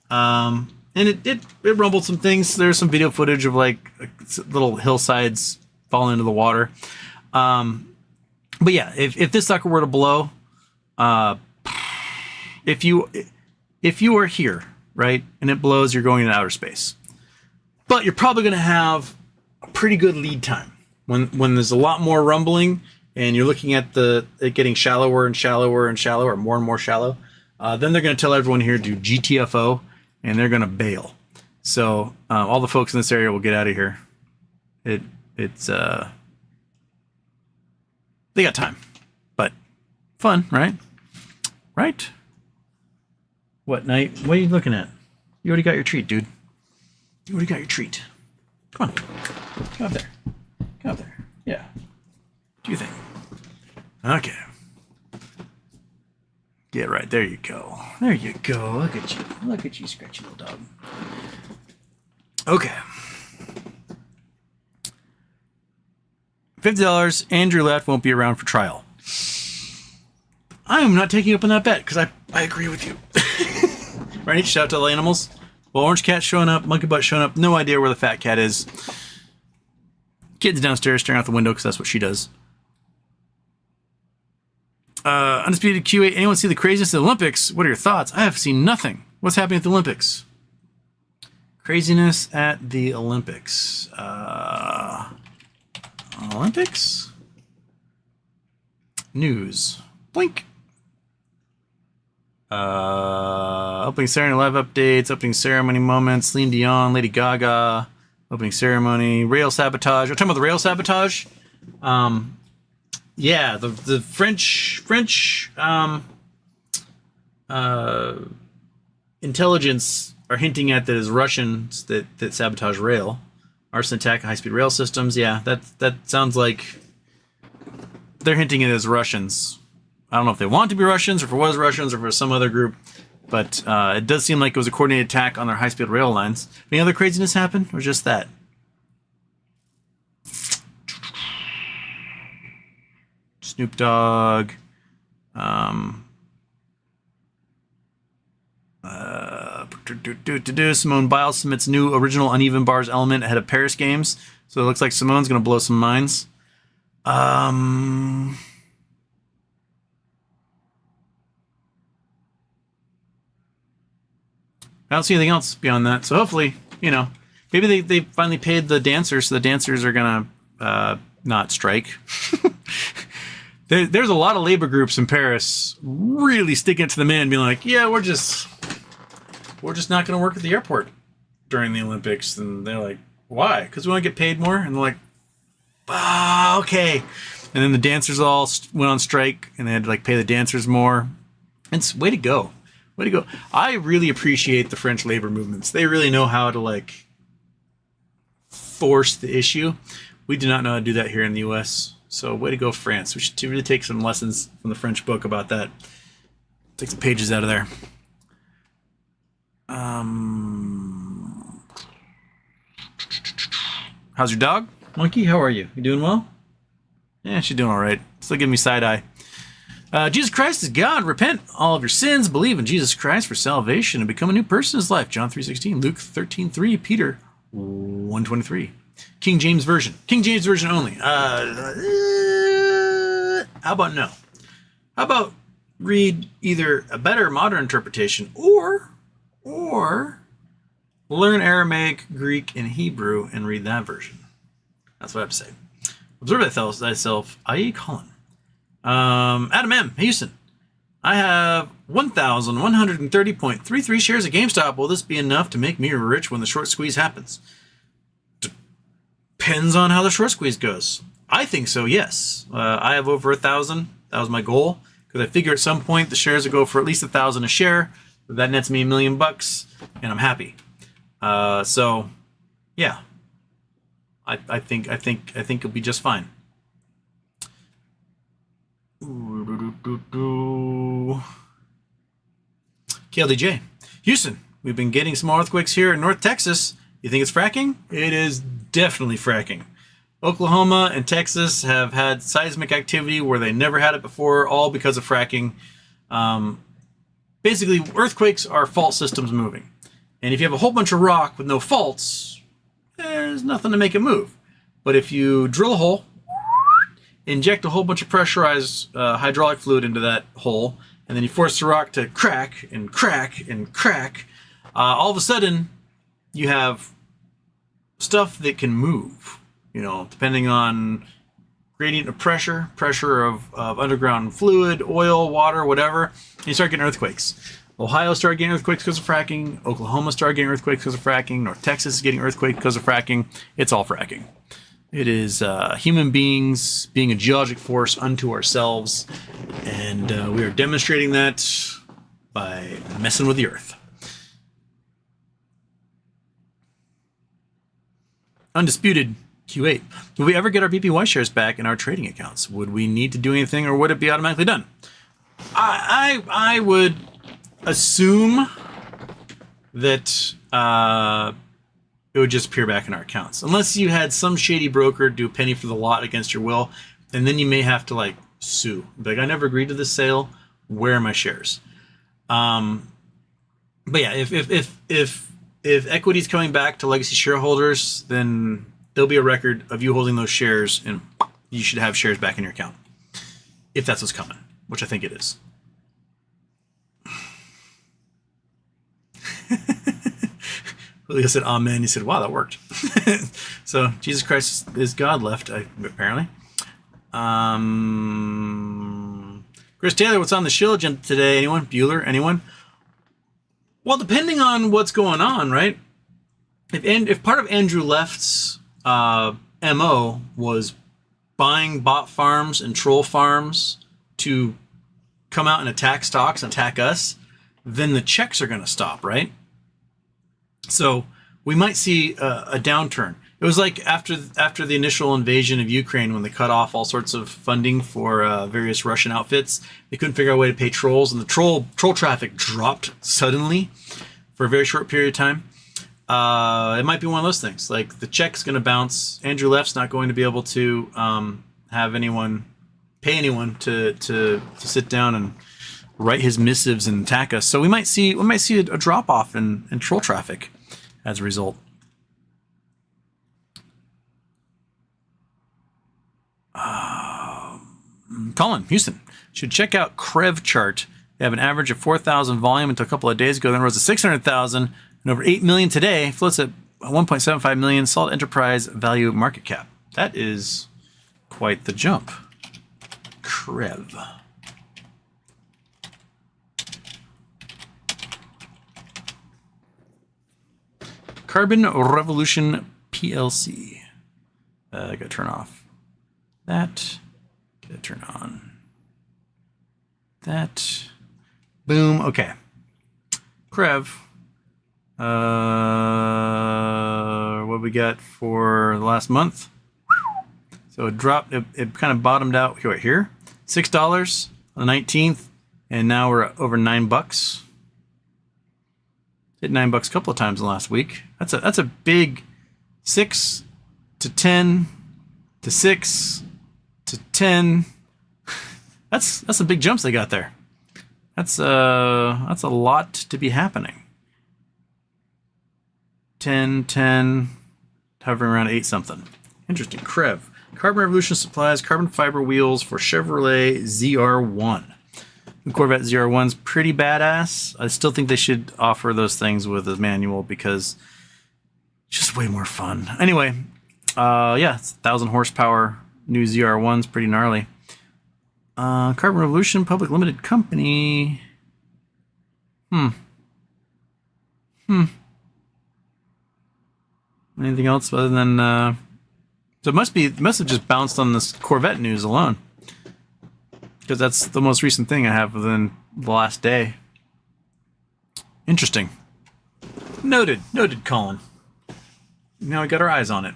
And it rumbled some things. There's some video footage of like little hillsides falling into the water. But yeah, if this sucker were to blow, if you are here, right, and it blows, you're going into outer space. But you're probably going to have a pretty good lead time when there's a lot more rumbling and you're looking at it getting shallower and shallower and shallower, more and more shallow. Then they're going to tell everyone here to do GTFO, and they're going to bail. So all the folks in this area will get out of here. It's they got time, but fun, right? Right? What night? What are you looking at? You already got your treat, dude. You already got your treat. Come on. Come up there. Come up there. Yeah. Do your thing. Okay. Yeah, right. There you go. There you go. Look at you. Look at you, scratchy little dog. Okay. $50. Andrew left. Won't be around for trial. I am not taking up on that bet because I agree with you. Right? Shout out to all the animals. Well, orange cat showing up, monkey butt showing up. No idea where the fat cat is. Kid's downstairs staring out the window because that's what she does. Undisputed Q8. Anyone see the craziness of the Olympics? What are your thoughts? I have seen nothing. What's happening at the Olympics? Craziness at the Olympics. Olympics? News. Blink. Opening ceremony live updates, opening ceremony moments, Celine Dion, Lady Gaga, opening ceremony, rail sabotage. We're talking about the rail sabotage. Yeah, the French intelligence are hinting at that as Russians that sabotage rail, arson attack high speed rail systems. Yeah, that sounds like they're hinting it as Russians. I don't know if they want to be Russians, or if it was Russians, or if it was some other group, but it does seem like it was a coordinated attack on their high-speed rail lines. Any other craziness happen, or just that? Snoop Dogg. Simone Biles submits new original uneven bars element ahead of Paris Games, so it looks like Simone's going to blow some minds. I don't see anything else beyond that. So hopefully, maybe they finally paid the dancers, so the dancers are going to not strike. There's a lot of labor groups in Paris really sticking it to the man, being like, yeah, we're just not going to work at the airport during the Olympics. And they're like, why? Because we want to get paid more. And they're like, okay. And then the dancers all went on strike, and they had to like pay the dancers more. It's way to go. Way to go. I really appreciate the French labor movements. They really know how to like force the issue. We do not know how to do that here in the US. So way to go, France. We should really take some lessons from the French book about that. Take some pages out of there. How's your dog? Monkey, how are you? You doing well? Yeah, she's doing all right. Still giving me side eye. Jesus Christ is God. Repent all of your sins. Believe in Jesus Christ for salvation and become a new person in his life. John 3:16, Luke 13:3, Peter 1:23. King James Version. King James Version only. How about no? How about read either a better modern interpretation or learn Aramaic, Greek, and Hebrew and read that version. That's what I have to say. Observe thyself, i.e. Colin. Adam M. Houston. I have 1,130.33 shares of GameStop. Will this be enough to make me rich when the short squeeze happens? Depends on how the short squeeze goes. I think so, yes. I have over 1,000. That was my goal. Because I figure at some point the shares will go for at least 1,000 a share. That nets me $1 million, and I'm happy. So, yeah. I think it'll be just fine. KLDJ. Houston, we've been getting some earthquakes here in North Texas. You think it's fracking? It is definitely fracking. Oklahoma and Texas have had seismic activity where they never had it before, all because of fracking. Basically, earthquakes are fault systems moving. And if you have a whole bunch of rock with no faults, there's nothing to make it move. But if you drill a hole, inject a whole bunch of pressurized hydraulic fluid into that hole, and then you force the rock to crack and crack and crack, all of a sudden you have stuff that can move, you know, depending on gradient of pressure of underground fluid, oil, water, whatever, and you start getting earthquakes. Ohio started getting earthquakes because of fracking. Oklahoma started getting earthquakes because of fracking. North Texas is getting earthquakes because of fracking. It's all fracking. It is human beings being a geologic force unto ourselves, and we are demonstrating that by messing with the earth. Undisputed Q8. Will we ever get our BPY shares back in our trading accounts? Would we need to do anything, or would it be automatically done? I would assume that it would just appear back in our accounts, unless you had some shady broker do a penny for the lot against your will, and then you may have to like sue. Like, I never agreed to this sale. Where are my shares? But yeah, if equity's coming back to legacy shareholders, then there'll be a record of you holding those shares, and you should have shares back in your account if that's what's coming, which I think it is. Julio said, amen. He said, wow, that worked. So, Jesus Christ is God left, apparently. Chris Taylor, what's on the shill agenda today? Anyone? Bueller? Anyone? Well, depending on what's going on, right? If part of Andrew Left's MO was buying bot farms and troll farms to come out and attack stocks and attack us, then the checks are going to stop, right? So we might see a downturn. It was like after the initial invasion of Ukraine, when they cut off all sorts of funding for various Russian outfits. They couldn't figure out a way to pay trolls, and the troll traffic dropped suddenly for a very short period of time. It might be one of those things. Like, the check's going to bounce. Andrew Left's not going to be able to have anyone pay anyone to sit down and write his missives and attack us. So we might see a drop off in troll traffic as a result. Colin, Houston, should check out Crev chart. They have an average of 4,000 volume until a couple of days ago, then rose to 600,000 and over 8 million today. Floats at 1.75 million. Solid enterprise value market cap. That is quite the jump. Trev. Carbon Revolution PLC. I gotta turn off that. Gotta turn on that. Boom. Okay. Crev. What we got for the last month? So it dropped. It kind of bottomed out here. $6 on the 19th, and now we're over $9. Hit $9 a couple of times in the last week. That's a big 6 to 10 to 6 to 10. That's some big jumps they got there. That's a lot to be happening. 10, 10, hovering around 8 something. Interesting. Crev. Carbon Revolution supplies carbon fiber wheels for Chevrolet ZR1. The Corvette ZR1's pretty badass. I still think they should offer those things with a manual because it's just way more fun. Anyway, yeah, it's 1,000 horsepower. New ZR1's pretty gnarly. Carbon Revolution Public Limited Company. Anything else other than so it must have just bounced on this Corvette news alone, because that's the most recent thing I have within the last day. Interesting. Noted, Colin. Now we got our eyes on it.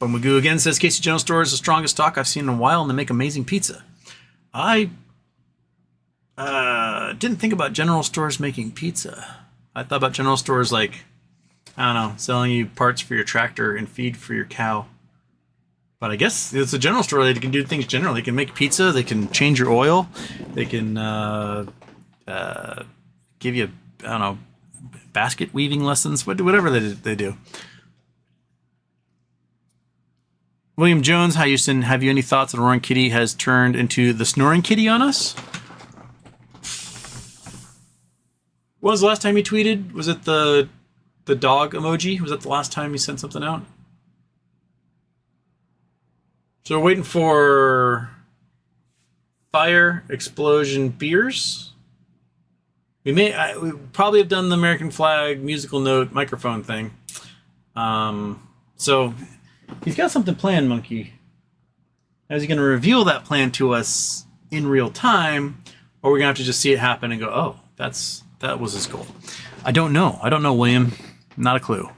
Magoo again says Casey General Store is the strongest stock I've seen in a while, and they make amazing pizza. I didn't think about general stores making pizza. I thought about general stores like, I don't know, selling you parts for your tractor and feed for your cow. But I guess it's a general store. They can do things general. They can make pizza. They can change your oil. They can give you, I don't know, basket weaving lessons, whatever they do. William Jones, hi Houston. Have you any thoughts that Roaring Kitty has turned into the Snoring Kitty on us? When was the last time you tweeted? Was it the dog emoji? Was that the last time you sent something out? So we're waiting for Fire Explosion Beers. We probably have done the American flag musical note microphone thing. So he's got something planned, Monkey. Is he going to reveal that plan to us in real time, or we're going to have to just see it happen and go, oh, that was his goal? I don't know, William. Not a clue.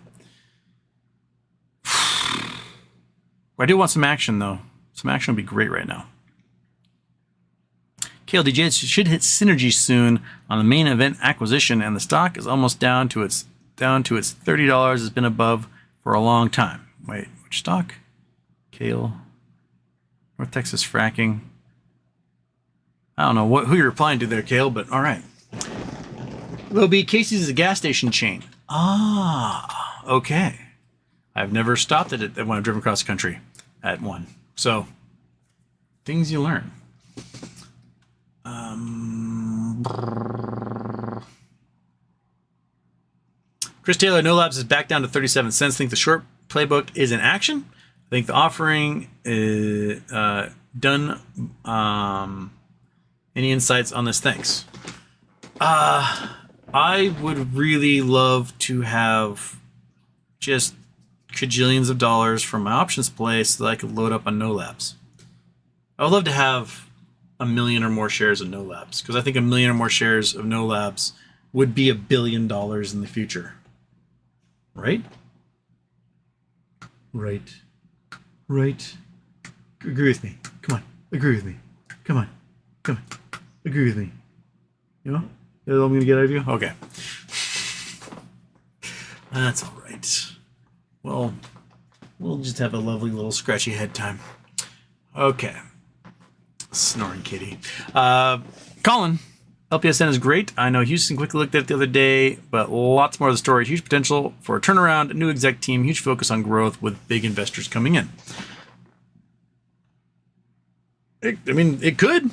I do want some action, though. Some action would be great right now. KLDJ should hit synergy soon on the main event acquisition, and the stock is almost down to its $30. It's been above for a long time. Wait, which stock? Kale. North Texas fracking. I don't know who you're replying to there, Kale, but all right. Will be Casey's is a gas station chain. Ah, okay. I've never stopped at it when I've driven across the country at one. So, things you learn. Chris Taylor, No Labs is back down to 37 cents. Think the short playbook is in action. I think the offering is done. Any insights on this? Thanks. I would really love to have just cajillions of dollars from my options play so that I could load up on No Labs. I would love to have 1 million or more shares of No Labs, because I think 1 million or more shares of No Labs would be $1 billion in the future. Right? Right. Agree with me. Come on. Agree with me. Come on. Agree with me. You know? That's all I'm going to get out of you? Okay. That's all right. Well, we'll just have a lovely little scratchy head time. Okay. Snoring Kitty. Colin, LPSN is great. I know Houston quickly looked at it the other day, but lots more of the story. Huge potential for a turnaround, a new exec team, huge focus on growth with big investors coming in. It could.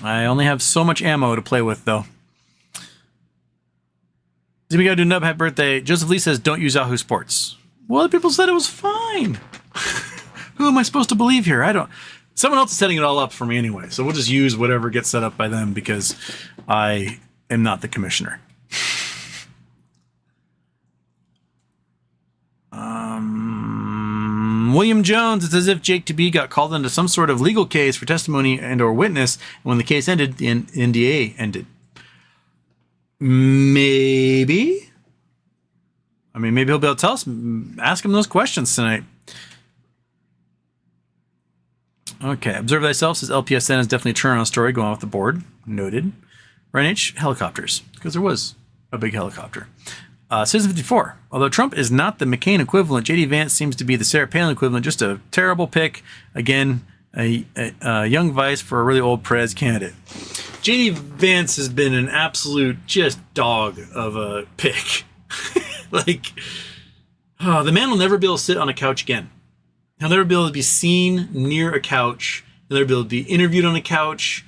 I only have so much ammo to play with, though. We got to do Nub. Happy birthday. Joseph Lee says, don't use Yahoo Sports. Well, other people said it was fine. Who am I supposed to believe here? I don't. Someone else is setting it all up for me anyway, so we'll just use whatever gets set up by them because I am not the commissioner. William Jones, it's as if Jake to be got called into some sort of legal case for testimony and or witness, and when the case ended, the NDA ended. Maybe. I mean, maybe he'll be able to tell us, ask him those questions tonight. Okay, Observe Thyself says LPSN is definitely a turn on story going off the board. Noted. Ryan H, helicopters, because there was a big helicopter. Citizen 54, although Trump is not the McCain equivalent, J.D. Vance seems to be the Sarah Palin equivalent, just a terrible pick. Again, a young vice for a really old Prez candidate. J.D. Vance has been an absolute just dog of a pick. Like, the man will never be able to sit on a couch again. He'll never be able to be seen near a couch. He'll never be able to be interviewed on a couch,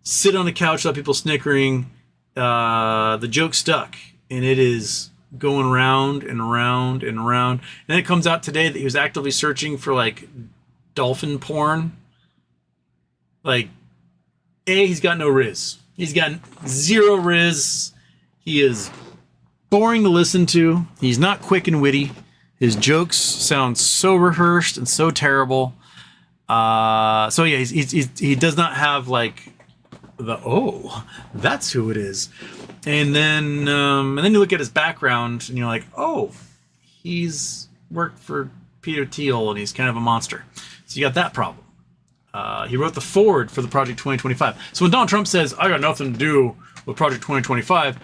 sit on a couch without people snickering. The joke stuck, and it is going round and round and round. And then it comes out today that he was actively searching for, like, dolphin porn. Like, he's got no riz. He's got zero riz. He is boring to listen to. He's not quick and witty. His jokes sound so rehearsed and so terrible. So yeah, he does not have like the that's who it is. And then you look at his background and you're like, he's worked for Peter Thiel and he's kind of a monster. So you got that problem. He wrote the forward for the Project 2025. So when Donald Trump says, I got nothing to do with Project 2025,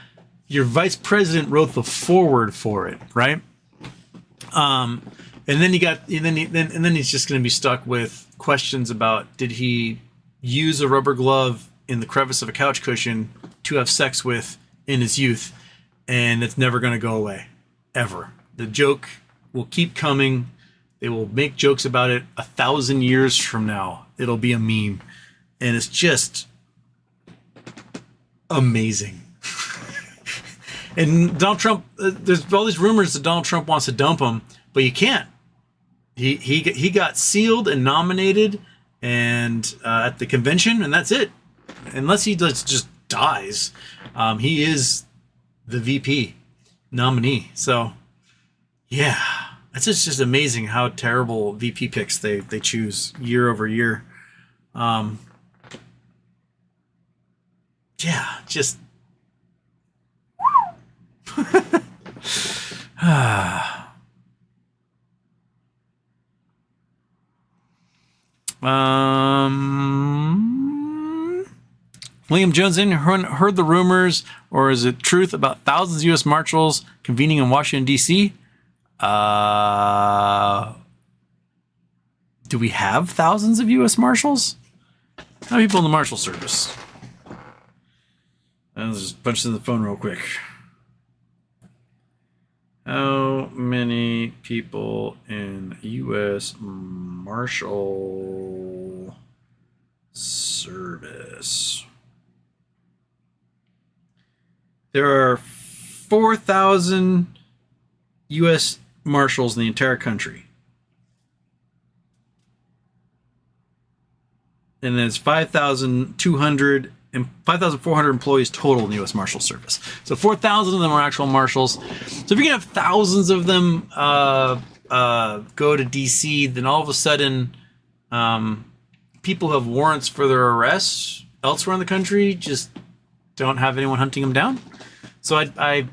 your vice president wrote the forward for it, right? And then he's just going to be stuck with questions about, did he use a rubber glove in the crevice of a couch cushion to have sex with in his youth? And it's never going to go away, ever. The joke will keep coming. They will make jokes about it 1,000 years from now. It'll be a meme. And it's just amazing. And Donald Trump, there's all these rumors that Donald Trump wants to dump him, but you can't. He got sealed and nominated and at the convention, and that's it. Unless he just dies, he is the VP nominee. So, yeah, it's just amazing how terrible VP picks they choose year over year. Yeah, just. William Jones heard the rumors, or is it truth about thousands of U.S. Marshals convening in Washington, D.C.? Do we have thousands of U.S. Marshals? How many people in the Marshal Service? I'll just punch in the phone real quick. How many people in U.S. Marshal Service? There are 4,000 U.S. Marshals in the entire country. And there's 5,400 employees total in the U.S. Marshal Service. So 4,000 of them are actual marshals. So if you're going to have thousands of them go to D.C., then all of a sudden people who have warrants for their arrests elsewhere in the country just don't have anyone hunting them down. So I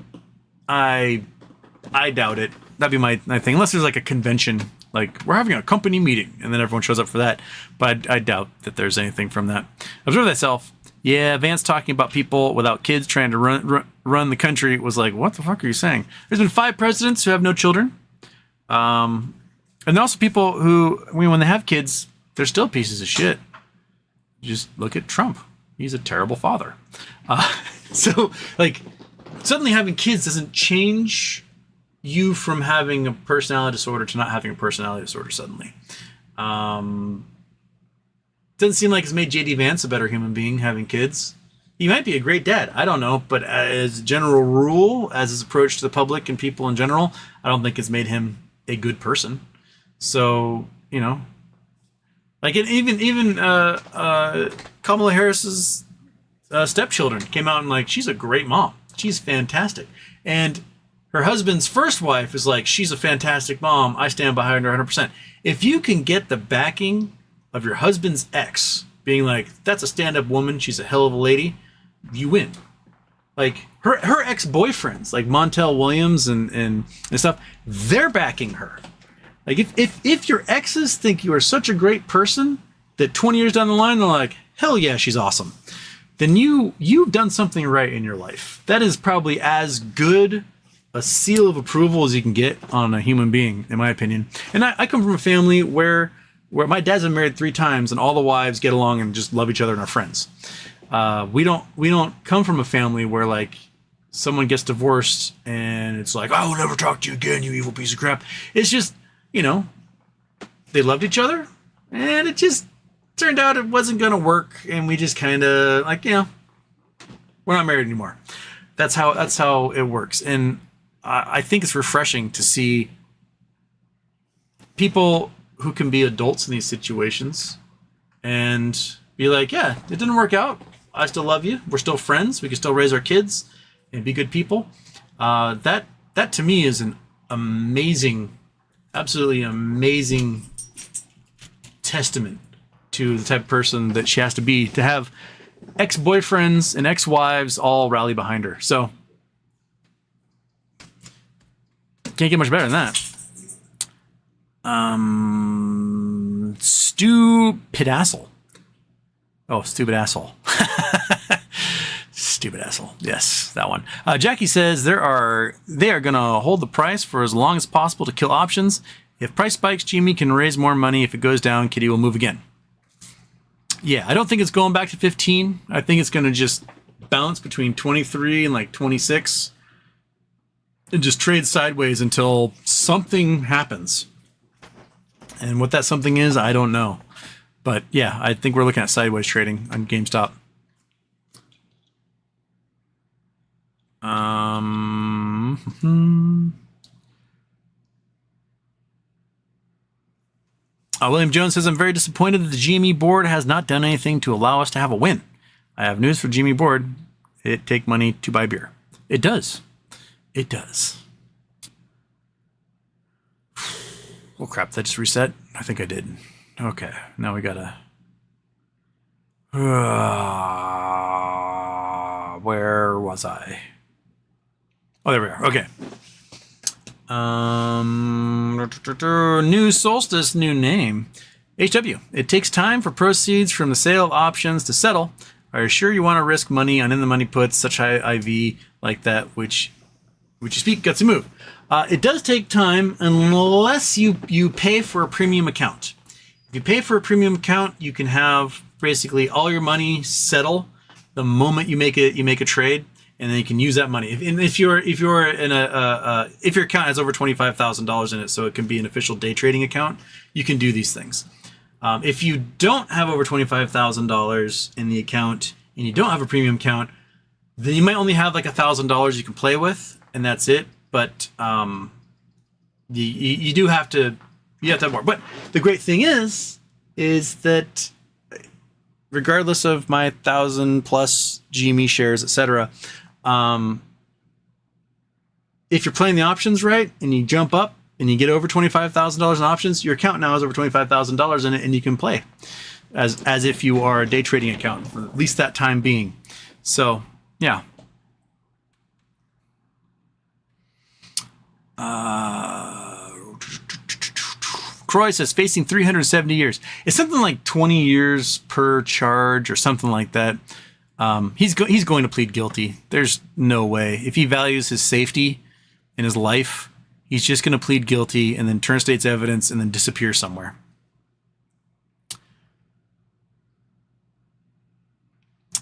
doubt it. That'd be my thing. Unless there's like a convention, like we're having a company meeting, and then everyone shows up for that. But I doubt that there's anything from that. Observe Thyself. Yeah, Vance talking about people without kids trying to run the country was like, what the fuck are you saying? There's been 5 presidents who have no children. And also people who, when they have kids, they're still pieces of shit. Just look at Trump. He's a terrible father. So, like, suddenly having kids doesn't change you from having a personality disorder to not having a personality disorder suddenly. Doesn't seem like it's made J.D. Vance a better human being having kids. He might be a great dad. I don't know. But as a general rule, as his approach to the public and people in general, I don't think it's made him a good person. So, you know, like even Kamala Harris's stepchildren came out and like, she's a great mom. She's fantastic. And her husband's first wife is like, she's a fantastic mom. I stand behind her 100%. If you can get the backing of your husband's ex being like, that's a stand-up woman, she's a hell of a lady, you win. Like her ex-boyfriends, like Montel Williams and stuff, they're backing her. Like if your exes think you are such a great person that 20 years down the line they're like, hell yeah, she's awesome, then you've done something right in your life. That is probably as good a seal of approval as you can get on a human being, in my opinion. And I come from a family where my dad's been married 3 times and all the wives get along and just love each other and are friends. We don't come from a family where like someone gets divorced and it's like, I will never talk to you again, you evil piece of crap. It's just, you know, they loved each other and it just turned out it wasn't going to work. And we just kind of like, you know, we're not married anymore. That's how it works. And I think it's refreshing to see people who can be adults in these situations and be like, yeah, it didn't work out. I still love you. We're still friends. We can still raise our kids and be good people. That to me is an amazing, absolutely amazing testament to the type of person that she has to be to have ex-boyfriends and ex-wives all rally behind her. So can't get much better than that. Stupid asshole. Oh, stupid asshole. Stupid asshole. Yes, that one. Jackie says they are going to hold the price for as long as possible to kill options. If price spikes, GME can raise more money. If it goes down, Kitty will move again. Yeah, I don't think it's going back to 15. I think it's going to just bounce between 23 and like 26 and just trade sideways until something happens. And what that something is, I don't know. But yeah, I think we're looking at sideways trading on GameStop. William Jones says, I'm very disappointed that the GME board has not done anything to allow us to have a win. I have news for GME board. It take money to buy beer. It does. It does. Oh crap, that just reset? I think I did. Okay, now we gotta... where was I? Oh, there we are. Okay. New solstice, new name. HW. It takes time for proceeds from the sale of options to settle. Are you sure you want to risk money on in-the-money puts, such high IV like that, which you speak guts to move? It does take time unless you pay for a premium account. If you pay for a premium account, you can have basically all your money settle the moment you make a trade, and then you can use that money. If your account has over $25,000 in it, so it can be an official day trading account, you can do these things. If you don't have over $25,000 in the account and you don't have a premium account, then you might only have like $1,000 you can play with, and that's it. But you do have to have more. But the great thing is that regardless of my 1,000 plus GME shares, etc., if you're playing the options right and you jump up and you get over $25,000 in options, your account now has over $25,000 in it, and you can play as if you are a day trading account for at least that time being. So yeah. Croy says facing 370 years. It's something like 20 years per charge or something like that. He's going to plead guilty. There's no way. If he values his safety and his life, he's just going to plead guilty and then turn state's evidence and then disappear somewhere.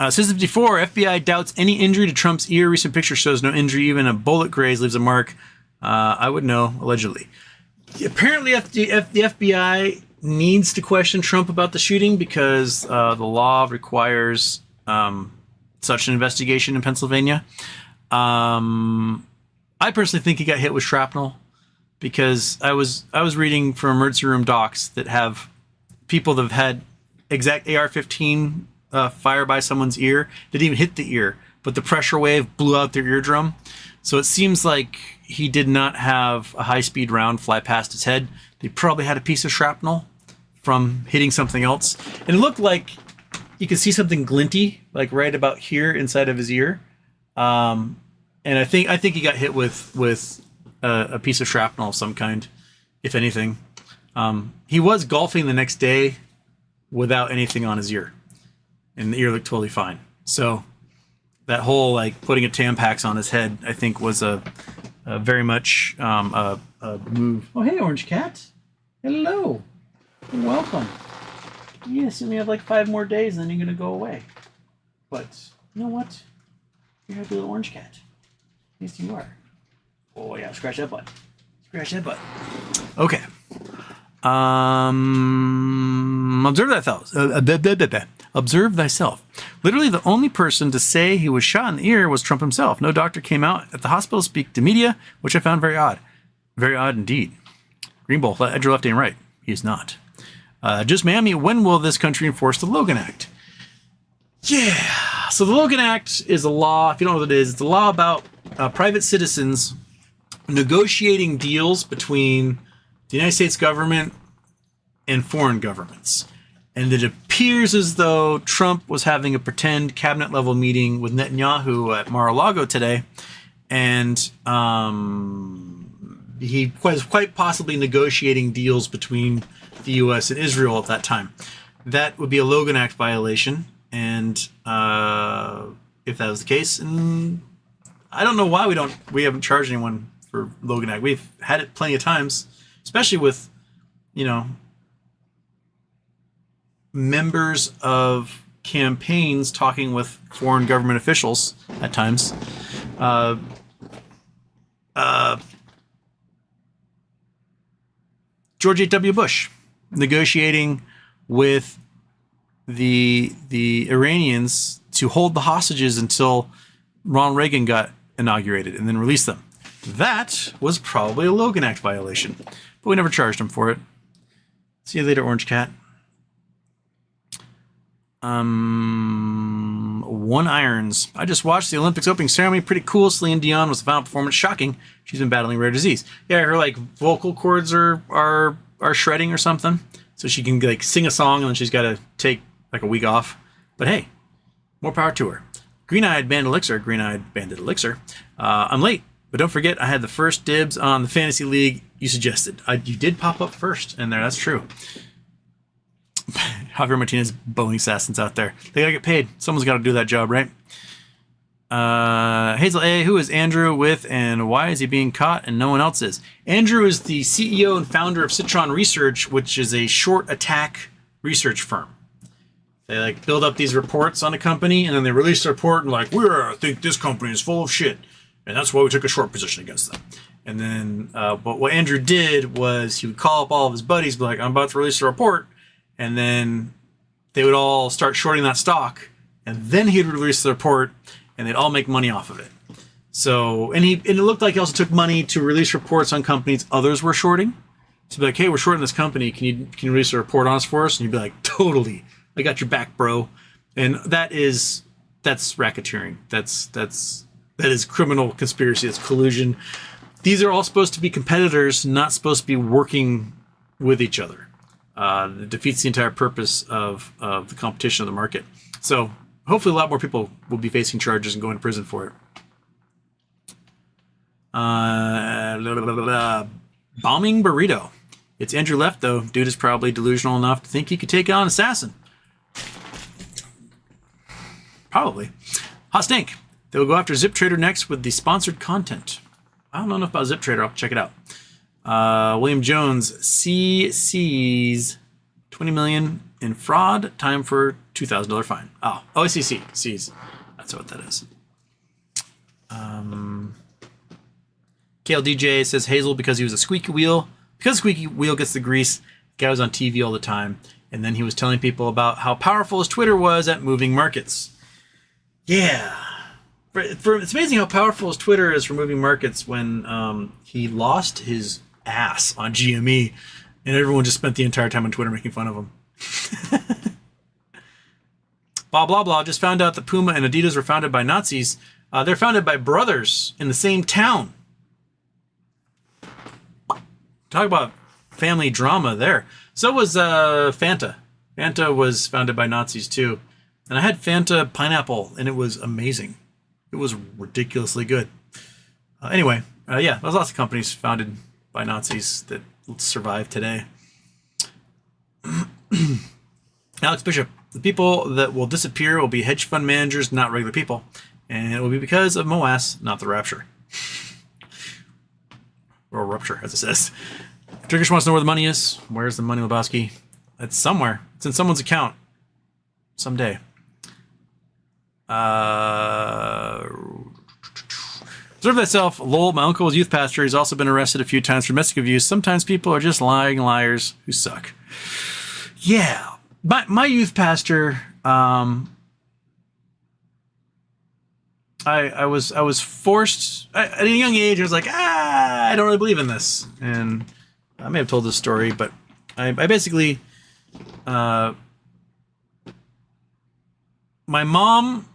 System 54, FBI doubts any injury to Trump's ear. Recent picture shows no injury. Even a bullet graze leaves a mark. I would know, allegedly. Apparently, the FBI needs to question Trump about the shooting because the law requires such an investigation in Pennsylvania. I personally think he got hit with shrapnel because I was reading from emergency room docs that have people that have had exact AR-15 fire by someone's ear. They didn't even hit the ear, but the pressure wave blew out their eardrum. So it seems like he did not have a high-speed round fly past his head. They probably had a piece of shrapnel from hitting something else. And it looked like you could see something glinty, like right about here inside of his ear. And I think he got hit with a piece of shrapnel of some kind, if anything. He was golfing the next day without anything on his ear, and the ear looked totally fine. So that whole like putting a Tampax on his head, I think, was a very much a move. Oh, hey, Orange Cat. Hello. Welcome. Yes, you only have like 5 more days, and then you're going to go away. But you know what? You're a happy little Orange Cat. Yes, you are. Oh, yeah, scratch that butt. Scratch that butt. Okay. Observe thyself. Observe thyself. Literally, the only person to say he was shot in the ear was Trump himself. No doctor came out at the hospital to speak to media, which I found very odd. Very odd indeed. Green Bull, edge left and right. He is not. Just Mammy, when will this country enforce the Logan Act? Yeah. So the Logan Act is a law. If you don't know what it is, it's a law about private citizens negotiating deals between the United States government and foreign governments. And it appears as though Trump was having a pretend cabinet level meeting with Netanyahu at Mar-a-Lago today. And he was quite possibly negotiating deals between the U.S. and Israel at that time. That would be a Logan Act violation. And if that was the case, and I don't know why we haven't charged anyone for Logan Act. We've had it plenty of times, especially with, members of campaigns talking with foreign government officials at times. George H.W. Bush negotiating with the Iranians to hold the hostages until Ronald Reagan got inaugurated and then release them. That was probably a Logan Act violation, but we never charged him for it. See you later, Orange Cat. One Irons. I just watched the Olympics opening ceremony. Pretty cool. Celine Dion was the final performance. Shocking. She's been battling rare disease. Yeah, her like vocal cords are shredding or something, so she can like sing a song and then she's got to take like a week off. But hey, more power to her. Green-eyed Bandit Elixir. Green-eyed Bandit Elixir. I'm late, but don't forget I had the first dibs on the fantasy league you suggested. You did pop up first in there. That's true. Javier Martinez, Boeing assassins out there. They gotta get paid. Someone's got to do that job, right? Hazel A, who is Andrew with, and why is he being caught and no one else is? Andrew is the CEO and founder of Citron Research, which is a short attack research firm. They like build up these reports on a company, and then they release a report and like, I think this company is full of shit, and that's why we took a short position against them. And then, but what Andrew did was he would call up all of his buddies, be like, I'm about to release a report. And then they would all start shorting that stock, and then he'd release the report, and they'd all make money off of it. So, and it looked like he also took money to release reports on companies others were shorting. So, be like, hey, we're shorting this company. Can you release a report on us for us? And you'd be like, totally, I got your back, bro. And that's racketeering. That is criminal conspiracy. That's collusion. These are all supposed to be competitors, not supposed to be working with each other. It defeats the entire purpose of the competition of the market. So hopefully a lot more people will be facing charges and going to prison for it. Bombing burrito. It's Andrew Left, though. Dude is probably delusional enough to think he could take on an assassin. Probably. Hot Stink. They will go after Zip Trader next with the sponsored content. I don't know enough about Zip Trader. I'll check it out. William Jones, sees 20 million in fraud. Time for $2,000 fine. Oh, I see. Sees. That's what that is. KLDJ says Hazel because he was a squeaky wheel. Because squeaky wheel gets the grease. The guy was on TV all the time, and then he was telling people about how powerful his Twitter was at moving markets. Yeah. It's amazing how powerful his Twitter is for moving markets when he lost his ass on GME, and everyone just spent the entire time on Twitter making fun of him. Blah, blah, blah. Just found out that Puma and Adidas were founded by Nazis. They're founded by brothers in the same town. Talk about family drama there. So was Fanta. Fanta was founded by Nazis too. And I had Fanta pineapple, and it was amazing. It was ridiculously good. Anyway, yeah, there's lots of companies founded by Nazis that survive today. Alex Bishop. The people that will disappear will be hedge fund managers, not regular people. And it will be because of Moas, not the rapture. Or rupture, as it says. Turkish wants to know where the money is. Where's the money, Lebowski? It's somewhere. It's in someone's account. Someday. Observe thyself. Lol, my uncle was youth pastor. He's also been arrested a few times for domestic abuse. Sometimes people are just lying liars who suck. Yeah. My youth pastor, I was forced at a young age. I was like, I don't really believe in this, and I may have told this story, but I basically, my mom,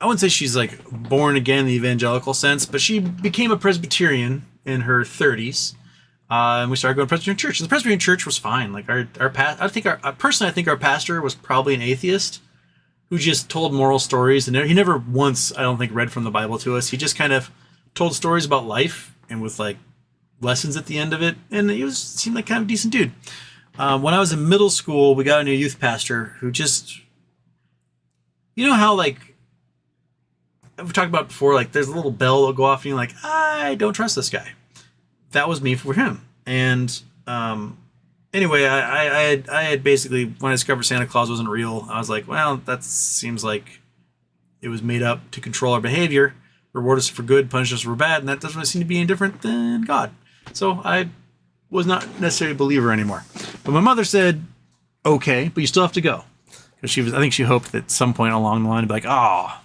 I wouldn't say she's like born again in the evangelical sense, but she became a Presbyterian in her 30s. And we started going to Presbyterian church. And the Presbyterian church was fine. Like I think our pastor was probably an atheist who just told moral stories, and he never once, I don't think, read from the Bible to us. He just kind of told stories about life and with like lessons at the end of it, and he seemed like kind of a decent dude. When I was in middle school, we got a new youth pastor who just, you know how like I've talked about before, like there's a little bell that'll go off, and you're like, I don't trust this guy. That was me for him. And anyway, I had basically, when I discovered Santa Claus wasn't real, I was like, well, that seems like it was made up to control our behavior, reward us for good, punish us for bad, and that doesn't really seem to be any different than God. So I was not necessarily a believer anymore. But my mother said, okay, but you still have to go. Because I think she hoped that at some point along the line to be like, oh,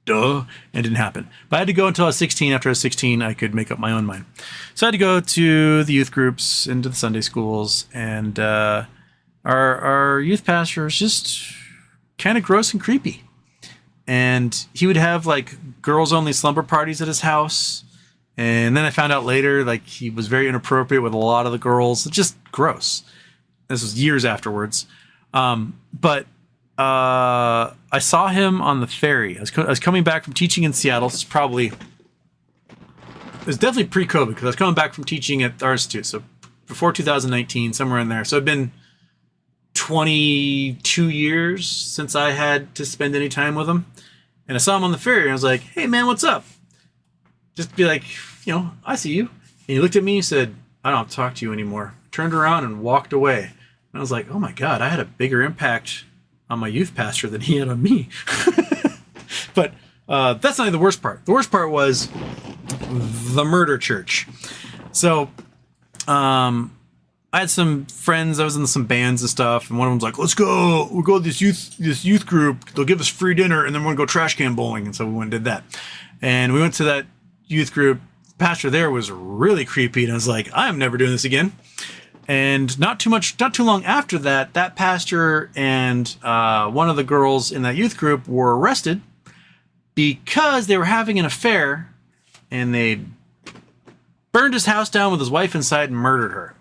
duh, and it didn't happen. But I had to go until I was 16. After I was 16, I could make up my own mind. So I had to go to the youth groups, into the Sunday schools, and our youth pastor was just kind of gross and creepy. And he would have like girls-only slumber parties at his house. And then I found out later, like he was very inappropriate with a lot of the girls. It's just gross. This was years afterwards. But I saw him on the ferry. I was coming back from teaching in Seattle. This is probably, it was definitely pre-COVID because I was coming back from teaching at our institute. So before 2019, somewhere in there. So it'd been 22 years since I had to spend any time with him. And I saw him on the ferry and I was like, hey man, what's up? Just be like, you know, I see you. And he looked at me and said, I don't have to talk to you anymore. Turned around and walked away. And I was like, oh my God, I had a bigger impact on my youth pastor than he had on me. But that's not the worst part. The worst part was the murder church. So I had some friends. I was in some bands and stuff, and one of them's like, "Let's go. We'll go to this youth group. They'll give us free dinner, and then we're gonna go trash can bowling." And so we went and did that. And we went to that youth group. The pastor there was really creepy, and I was like, "I'm never doing this again." And not too long after that, that pastor and one of the girls in that youth group were arrested because they were having an affair, and they burned his house down with his wife inside and murdered her.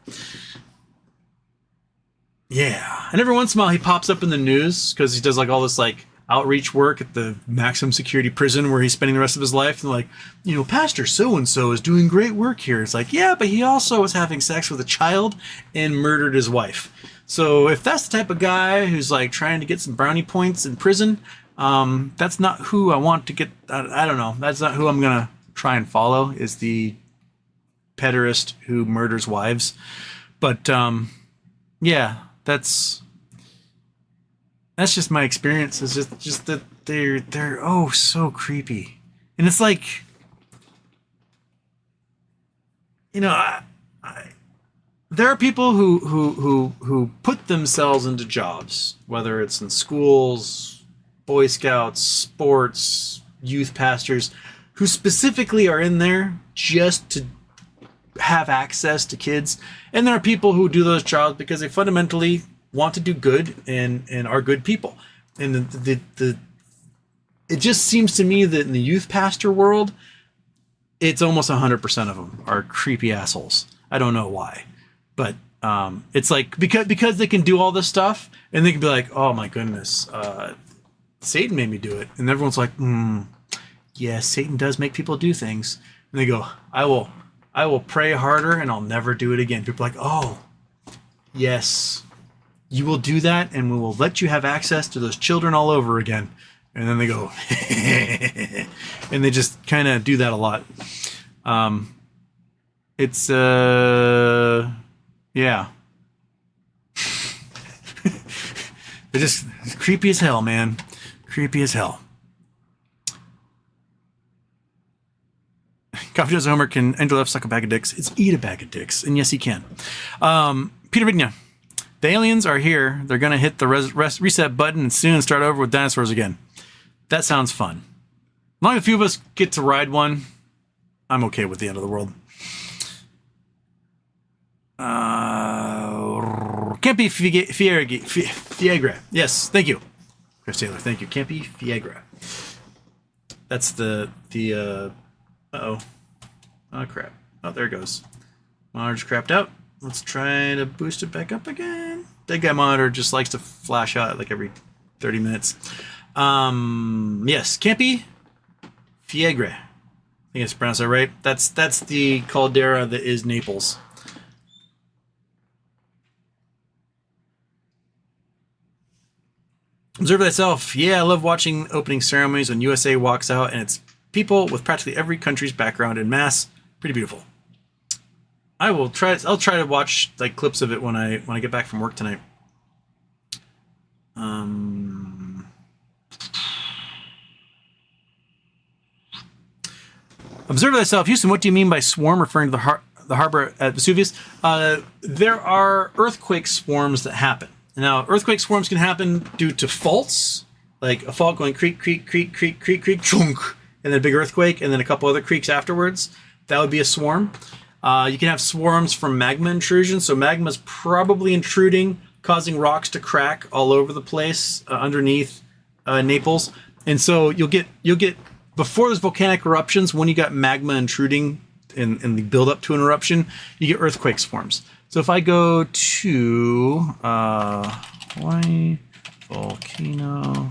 Yeah. And every once in a while he pops up in the news because he does like all this like outreach work at the maximum security prison where he's spending the rest of his life. And like, you know, Pastor so-and-so is doing great work here. It's like, yeah, but he also was having sex with a child and murdered his wife. So if that's the type of guy who's like trying to get some brownie points in prison, that's not who I want to get. I don't know. That's not who I'm going to try and follow, is the pederast who murders wives. But yeah, that's just my experience. It's just that they're oh so creepy. And it's like, you know, there are people who put themselves into jobs, whether it's in schools, Boy Scouts, sports, youth pastors, who specifically are in there just to have access to kids, and there are people who do those jobs because they fundamentally want to do good and are good people. And it just seems to me that in the youth pastor world, it's almost 100% of them are creepy assholes. I don't know why, but it's like because they can do all this stuff, and they can be like, oh my goodness, Satan made me do it, and everyone's like, yes, Satan does make people do things, and they go, I will pray harder, and I'll never do it again. People are like, oh, yes, you will do that, and we will let you have access to those children all over again. And then they go, and they just kind of do that a lot. It's, yeah. They're just creepy as hell, man. Creepy as hell. Coffee does homework. Can Angel F suck a bag of dicks? It's eat a bag of dicks. And yes, he can. Peter Vigna. The aliens are here. They're going to hit the reset button and soon start over with dinosaurs again. That sounds fun. As long as a few of us get to ride one, I'm okay with the end of the world. Can't be Fiegra. Yes, thank you. Chris Taylor, thank you. Can't be Fiegra. That's the uh-oh. Oh, crap. Oh, there it goes. Monitor's crapped out. Let's try to boost it back up again. That guy monitor just likes to flash out like every 30 minutes. Yes, Campi Fiegra. I think it's pronounced that right. That's the caldera that is Naples. Observe thyself. Yeah, I love watching opening ceremonies when USA walks out and it's people with practically every country's background in mass. Pretty beautiful. I'll try to watch like clips of it when I get back from work tonight. Observe thyself. Houston, what do you mean by swarm, referring to the harbor at Vesuvius? There are earthquake swarms that happen. Now, earthquake swarms can happen due to faults, like a fault going creak, creak, creak, creak, creak, creak, chunk, and then a big earthquake, and then a couple other creaks afterwards. That would be a swarm. You can have swarms from magma intrusion. So magma is probably intruding, causing rocks to crack all over the place underneath Naples. And so you'll get before there's volcanic eruptions, when you got magma intruding and the build up to an eruption, you get earthquake swarms. So if I go to Hawaii Volcano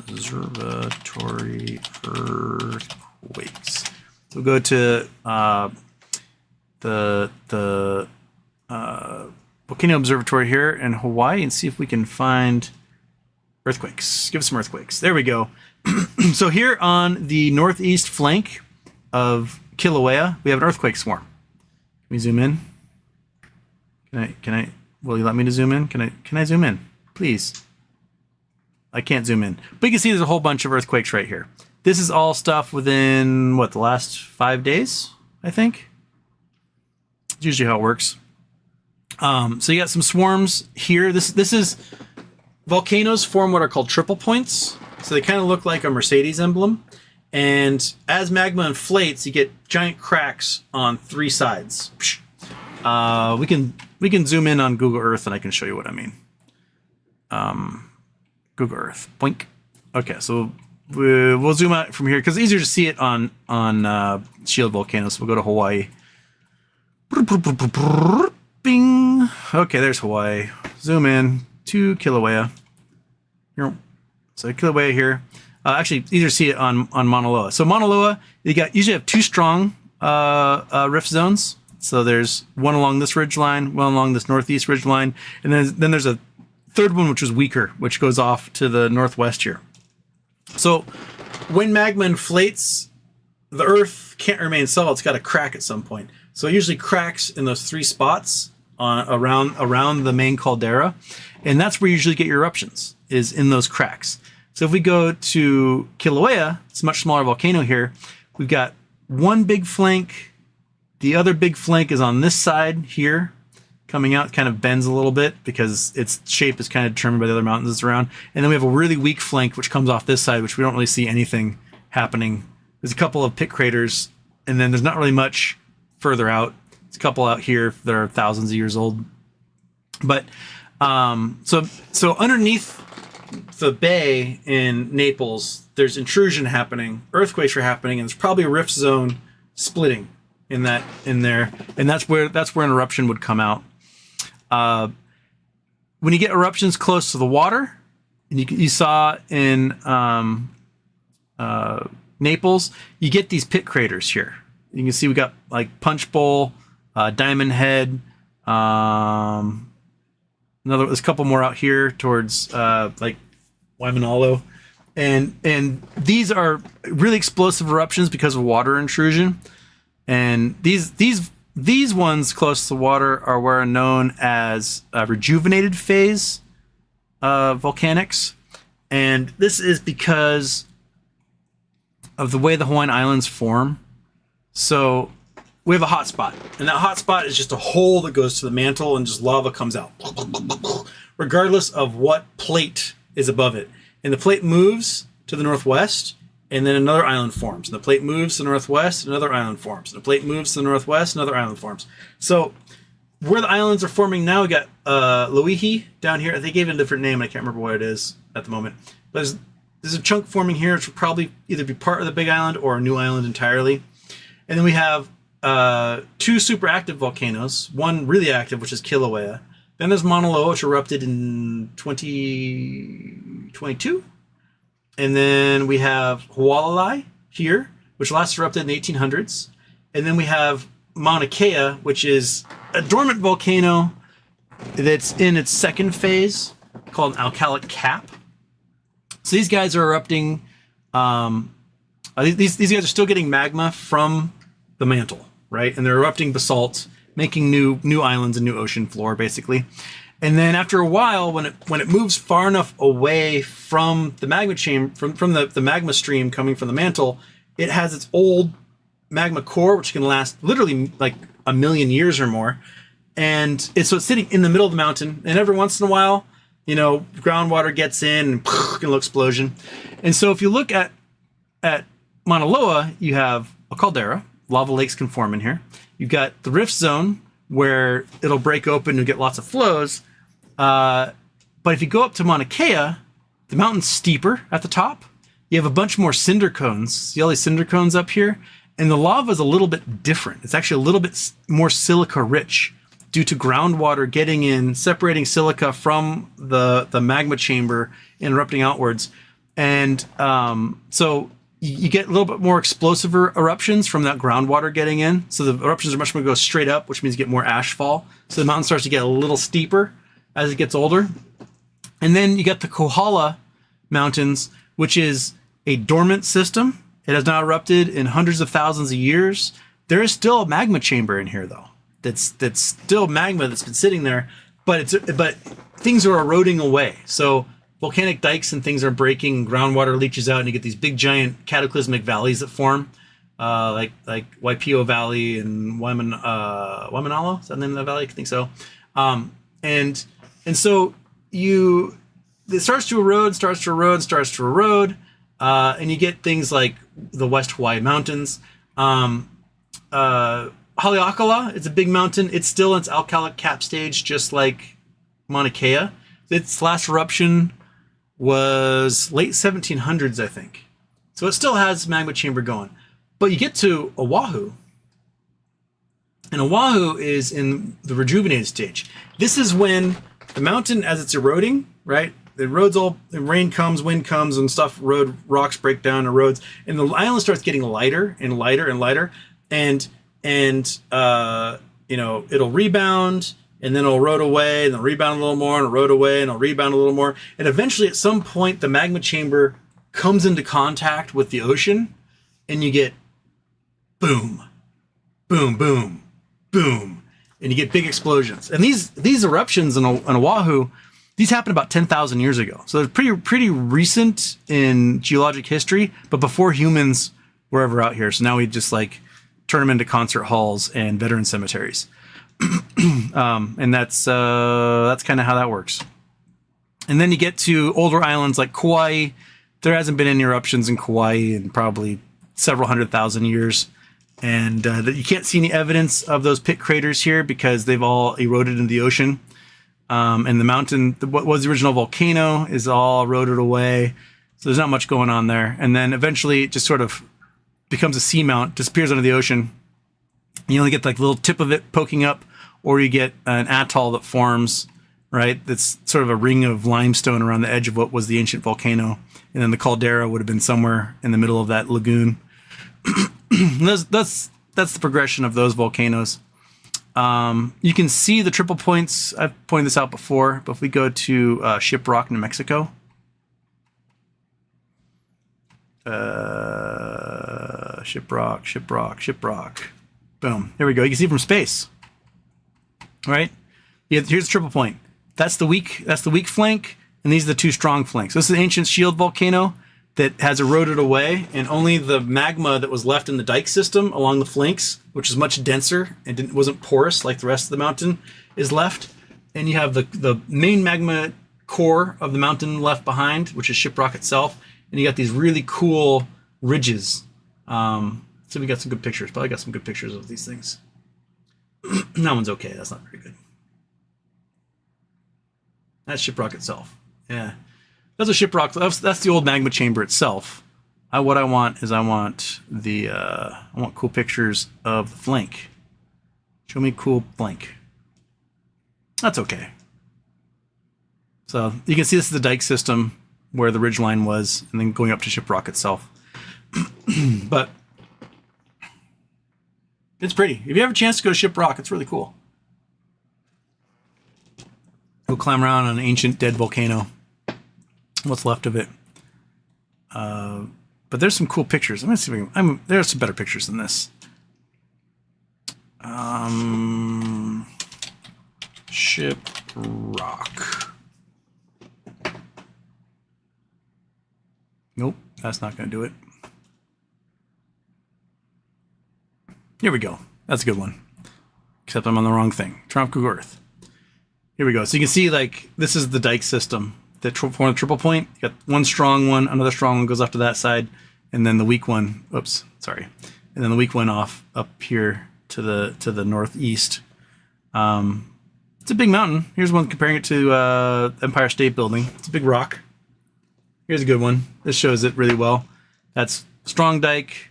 Observatory Earthquakes. So we'll go to the Volcano Observatory here in Hawaii and see if we can find earthquakes. Give us some earthquakes. There we go. So here on the northeast flank of Kilauea, we have an earthquake swarm. Can we zoom in? Can I, will you let me to zoom in? Can I zoom in? Please. I can't zoom in. But you can see there's a whole bunch of earthquakes right here. This is all stuff within, the last 5 days, I think? It's usually how it works. So you got some swarms here. This is, volcanoes form what are called triple points. So they kind of look like a Mercedes emblem. And as magma inflates, you get giant cracks on 3 sides. We can zoom in on Google Earth and I can show you what I mean. Google Earth. Blink. Okay, so we'll zoom out from here because it's easier to see it on shield volcanoes. So we'll go to Hawaii. Bing. Okay, there's Hawaii. Zoom in to Kilauea. So Kilauea here. Actually, it's easier to see it on Mauna Loa. So Mauna Loa, you usually have 2 strong rift zones. So there's one along this ridge line, one along this northeast ridge line, and then there's a third one which is weaker, which goes off to the northwest here. So when magma inflates, the Earth can't remain solid. It's got to crack at some point. So it usually cracks in those 3 spots around the main caldera, and that's where you usually get your eruptions, is in those cracks. So if we go to Kilauea, it's a much smaller volcano here. We've got one big flank. The other big flank is on this side here, coming out, kind of bends a little bit because its shape is kind of determined by the other mountains it's around. And then we have a really weak flank, which comes off this side, which we don't really see anything happening. There's a couple of pit craters, and then there's not really much further out. There's a couple out here that are thousands of years old. But so underneath the bay in Naples, there's intrusion happening, earthquakes are happening, and there's probably a rift zone splitting in there, and that's where an eruption would come out. When you get eruptions close to the water, and you saw in Naples, you get these pit craters here. You can see we got like Punch Bowl, Diamond Head, there's a couple more out here towards like Waimanalo, and these are really explosive eruptions because of water intrusion. And these ones close to the water are what are known as rejuvenated phase volcanics, and this is because of the way the Hawaiian Islands form. So we have a hot spot, and that hot spot is just a hole that goes to the mantle, and just lava comes out, regardless of what plate is above it. And the plate moves to the northwest, and then another island forms. And the plate moves to the northwest, another island forms. And the plate moves to the northwest, another island forms. So where the islands are forming now, we got Loihi down here. They gave it a different name. I can't remember what it is at the moment. But there's a chunk forming here, which will probably either be part of the big island or a new island entirely. And then we have two super active volcanoes, one really active, which is Kilauea. Then there's Mauna Loa, which erupted in 2022. And then we have Hualalai here, which last erupted in the 1800s. And then we have Mauna Kea, which is a dormant volcano that's in its second phase, called an alkalic cap. So these guys are erupting. These guys are still getting magma from the mantle, right? And they're erupting basalt, making new islands and new ocean floor, basically. And then after a while, when it moves far enough away from the magma chamber, from the magma stream coming from the mantle, it has its old magma core, which can last literally like 1 million years or more. And so it's sitting in the middle of the mountain. And every once in a while, groundwater gets in and a little explosion. And so if you look at Mauna Loa, you have a caldera. Lava lakes can form in here. You've got the rift zone where it'll break open and get lots of flows. But if you go up to Mauna Kea, the mountain's steeper at the top. You have a bunch more cinder cones. See all these cinder cones up here? And the lava is a little bit different. It's actually a little bit more silica rich due to groundwater getting in, separating silica from the magma chamber and erupting outwards. And so you get a little bit more explosive eruptions from that groundwater getting in. So the eruptions are much more go straight up, which means you get more ash fall. So the mountain starts to get a little steeper as it gets older. And then you get the Kohala Mountains, which is a dormant system. It has not erupted in hundreds of thousands of years. There is still a magma chamber in here, though. That's still magma that's been sitting there, but things are eroding away. So volcanic dikes and things are breaking, and groundwater leaches out, and you get these big giant cataclysmic valleys that form, like Waipio Valley and Waimanalo. Is that the name of that valley? I think so. And so it starts to erode, and you get things like the West Hawaii Mountains. Haleakala, it's a big mountain. It's still in its alkalic cap stage, just like Mauna Kea. Its last eruption was late 1700s, I think. So it still has magma chamber going. But you get to Oahu, and Oahu is in the rejuvenated stage. This is when the mountain, as it's eroding, right? It erodes rain comes, wind comes, and stuff, rocks break down, erodes, and the island starts getting lighter and lighter and lighter, and it'll rebound, and then it'll erode away, and it'll rebound a little more, and erode away, and it'll rebound a little more. And eventually, at some point, the magma chamber comes into contact with the ocean, and you get boom, boom, boom, boom, and you get big explosions. And these eruptions in Oahu, these happened about 10,000 years ago. So they're pretty recent in geologic history, but before humans were ever out here. So now we just turn them into concert halls and veteran cemeteries. And that's kind of how that works. And then you get to older islands like Kauai. There hasn't been any eruptions in Kauai in probably several 100,000 years. And you can't see any evidence of those pit craters here because they've all eroded into the ocean. And the mountain, what was the original volcano, is all eroded away. So there's not much going on there. And then eventually it just sort of becomes a seamount, disappears under the ocean. You only get like the little tip of it poking up, or you get an atoll that forms, right? That's sort of a ring of limestone around the edge of what was the ancient volcano. And then the caldera would have been somewhere in the middle of that lagoon. That's the progression of those volcanoes. You can see the triple points. I've pointed this out before, but if we go to Shiprock, New Mexico. Shiprock. Boom. There we go. You can see from space. Right? Yeah, here's the triple point. That's the weak flank, and these are the two strong flanks. This is an ancient shield volcano that has eroded away, and only the magma that was left in the dike system along the flanks, which is much denser and wasn't porous like the rest of the mountain, is left. And you have the main magma core of the mountain left behind, which is Shiprock itself, and you got these really cool ridges. So we got some good pictures. Probably got some good pictures of these things. That one's okay. That's not very good. That's Shiprock itself. Yeah. That's a Shiprock. That's the old magma chamber itself. What I want is I want cool pictures of the flank. Show me cool flank. That's okay. So you can see this is the dike system where the ridgeline was, and then going up to Shiprock itself. But it's pretty. If you have a chance to go to Shiprock, it's really cool. Go climb around on an ancient dead volcano. What's left of it. But there's some cool pictures. I'm gonna see if we can, there's some better pictures than this. Shiprock. Nope, that's not gonna do it. Here we go. That's a good one. Except I'm on the wrong thing. Tropical Earth. Here we go. So you can see, like, this is the dike system. The triple point. You got one strong one, another strong one goes off to that side, and then the weak one. Oops, sorry. And then the weak one off up here to the northeast. It's a big mountain. Here's one comparing it to Empire State Building. It's a big rock. Here's a good one. This shows it really well. That's strong dike,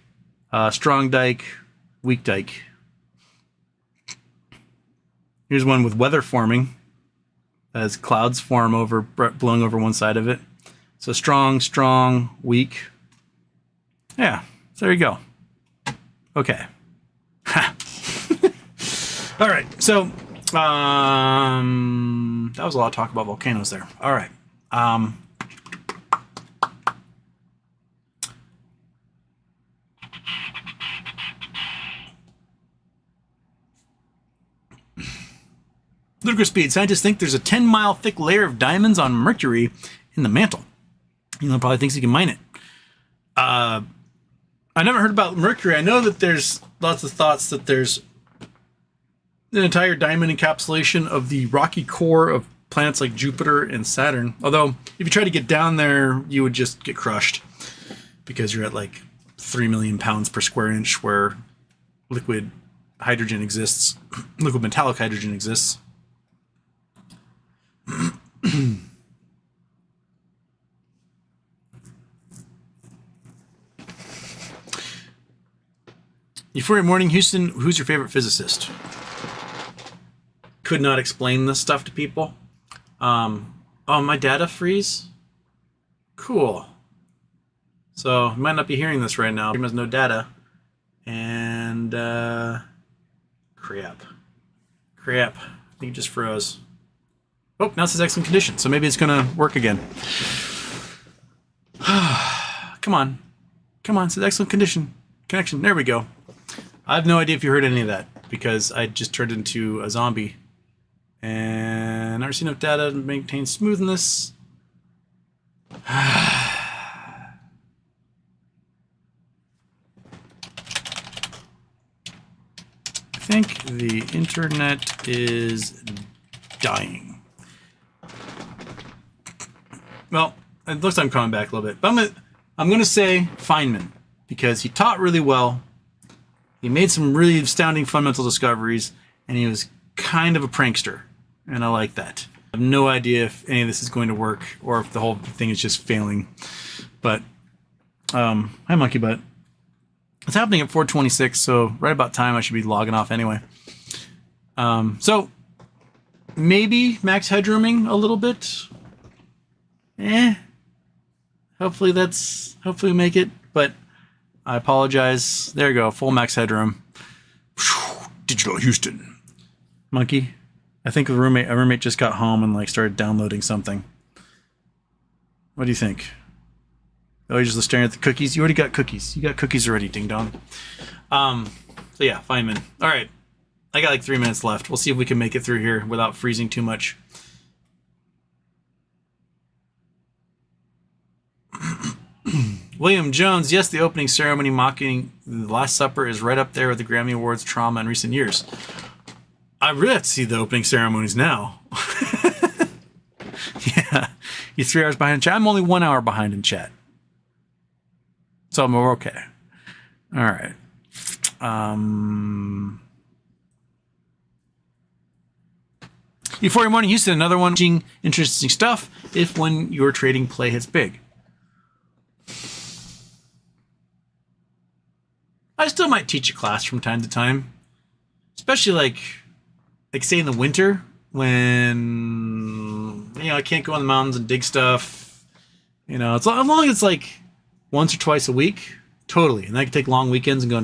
weak dike. Here's one with weather forming as clouds form over, blowing over one side of it. So strong, weak. Yeah, so there you go. Okay. All right, so that was a lot of talk about volcanoes there. All right. Ludicrous speed. Scientists think there's a 10-mile thick layer of diamonds on Mercury in the mantle. Elon probably thinks he can mine it. I never heard about Mercury. I know that there's lots of thoughts that there's an entire diamond encapsulation of the rocky core of planets like Jupiter and Saturn. Although, if you try to get down there, you would just get crushed because you're at like 3 million pounds per square inch where liquid hydrogen exists. Liquid metallic hydrogen exists. Euphoria Morning, Houston, who's your favorite physicist? Could not explain this stuff to people. Oh, my data freeze? Cool. So, I might not be hearing this right now. He has no data. And, crap. I think it just froze. Oh, now it says excellent condition, so maybe it's going to work again. Come on. It says excellent connection. There we go. I have no idea if you heard any of that, because I just turned into a zombie. And not received enough data to maintain smoothness. I think the internet is dying. Well, it looks like I'm coming back a little bit. But I'm gonna say Feynman, because he taught really well, He made some really astounding fundamental discoveries, and he was kind of a prankster, and I like that. I have no idea if any of this is going to work or if the whole thing is just failing. But hi, Monkey Butt. It's happening at 4:26, so right about time I should be logging off anyway. So maybe max headrooming a little bit. Hopefully we make it, but I apologize. There you go, full max headroom. Digital Houston. Monkey, I think a roommate just got home and like started downloading something. What do you think? Oh, you're just staring at the cookies? You already got cookies. You got cookies already, ding dong. So yeah, Feynman. All right. I got like 3 minutes left. We'll see if we can make it through here without freezing too much. William Jones, yes, the opening ceremony mocking the Last Supper is right up there with the Grammy Awards trauma in recent years. I really have to see the opening ceremonies now. Yeah, you're 3 hours behind in chat. I'm only 1 hour behind in chat. So we're okay. All right. Euphoria Morning Houston, another one. Interesting stuff if when your trading play hits big. I still might teach a class from time to time, especially like say in the winter when I can't go on the mountains and dig stuff. It's as long as it's like once or twice a week, totally, and I can take long weekends and go and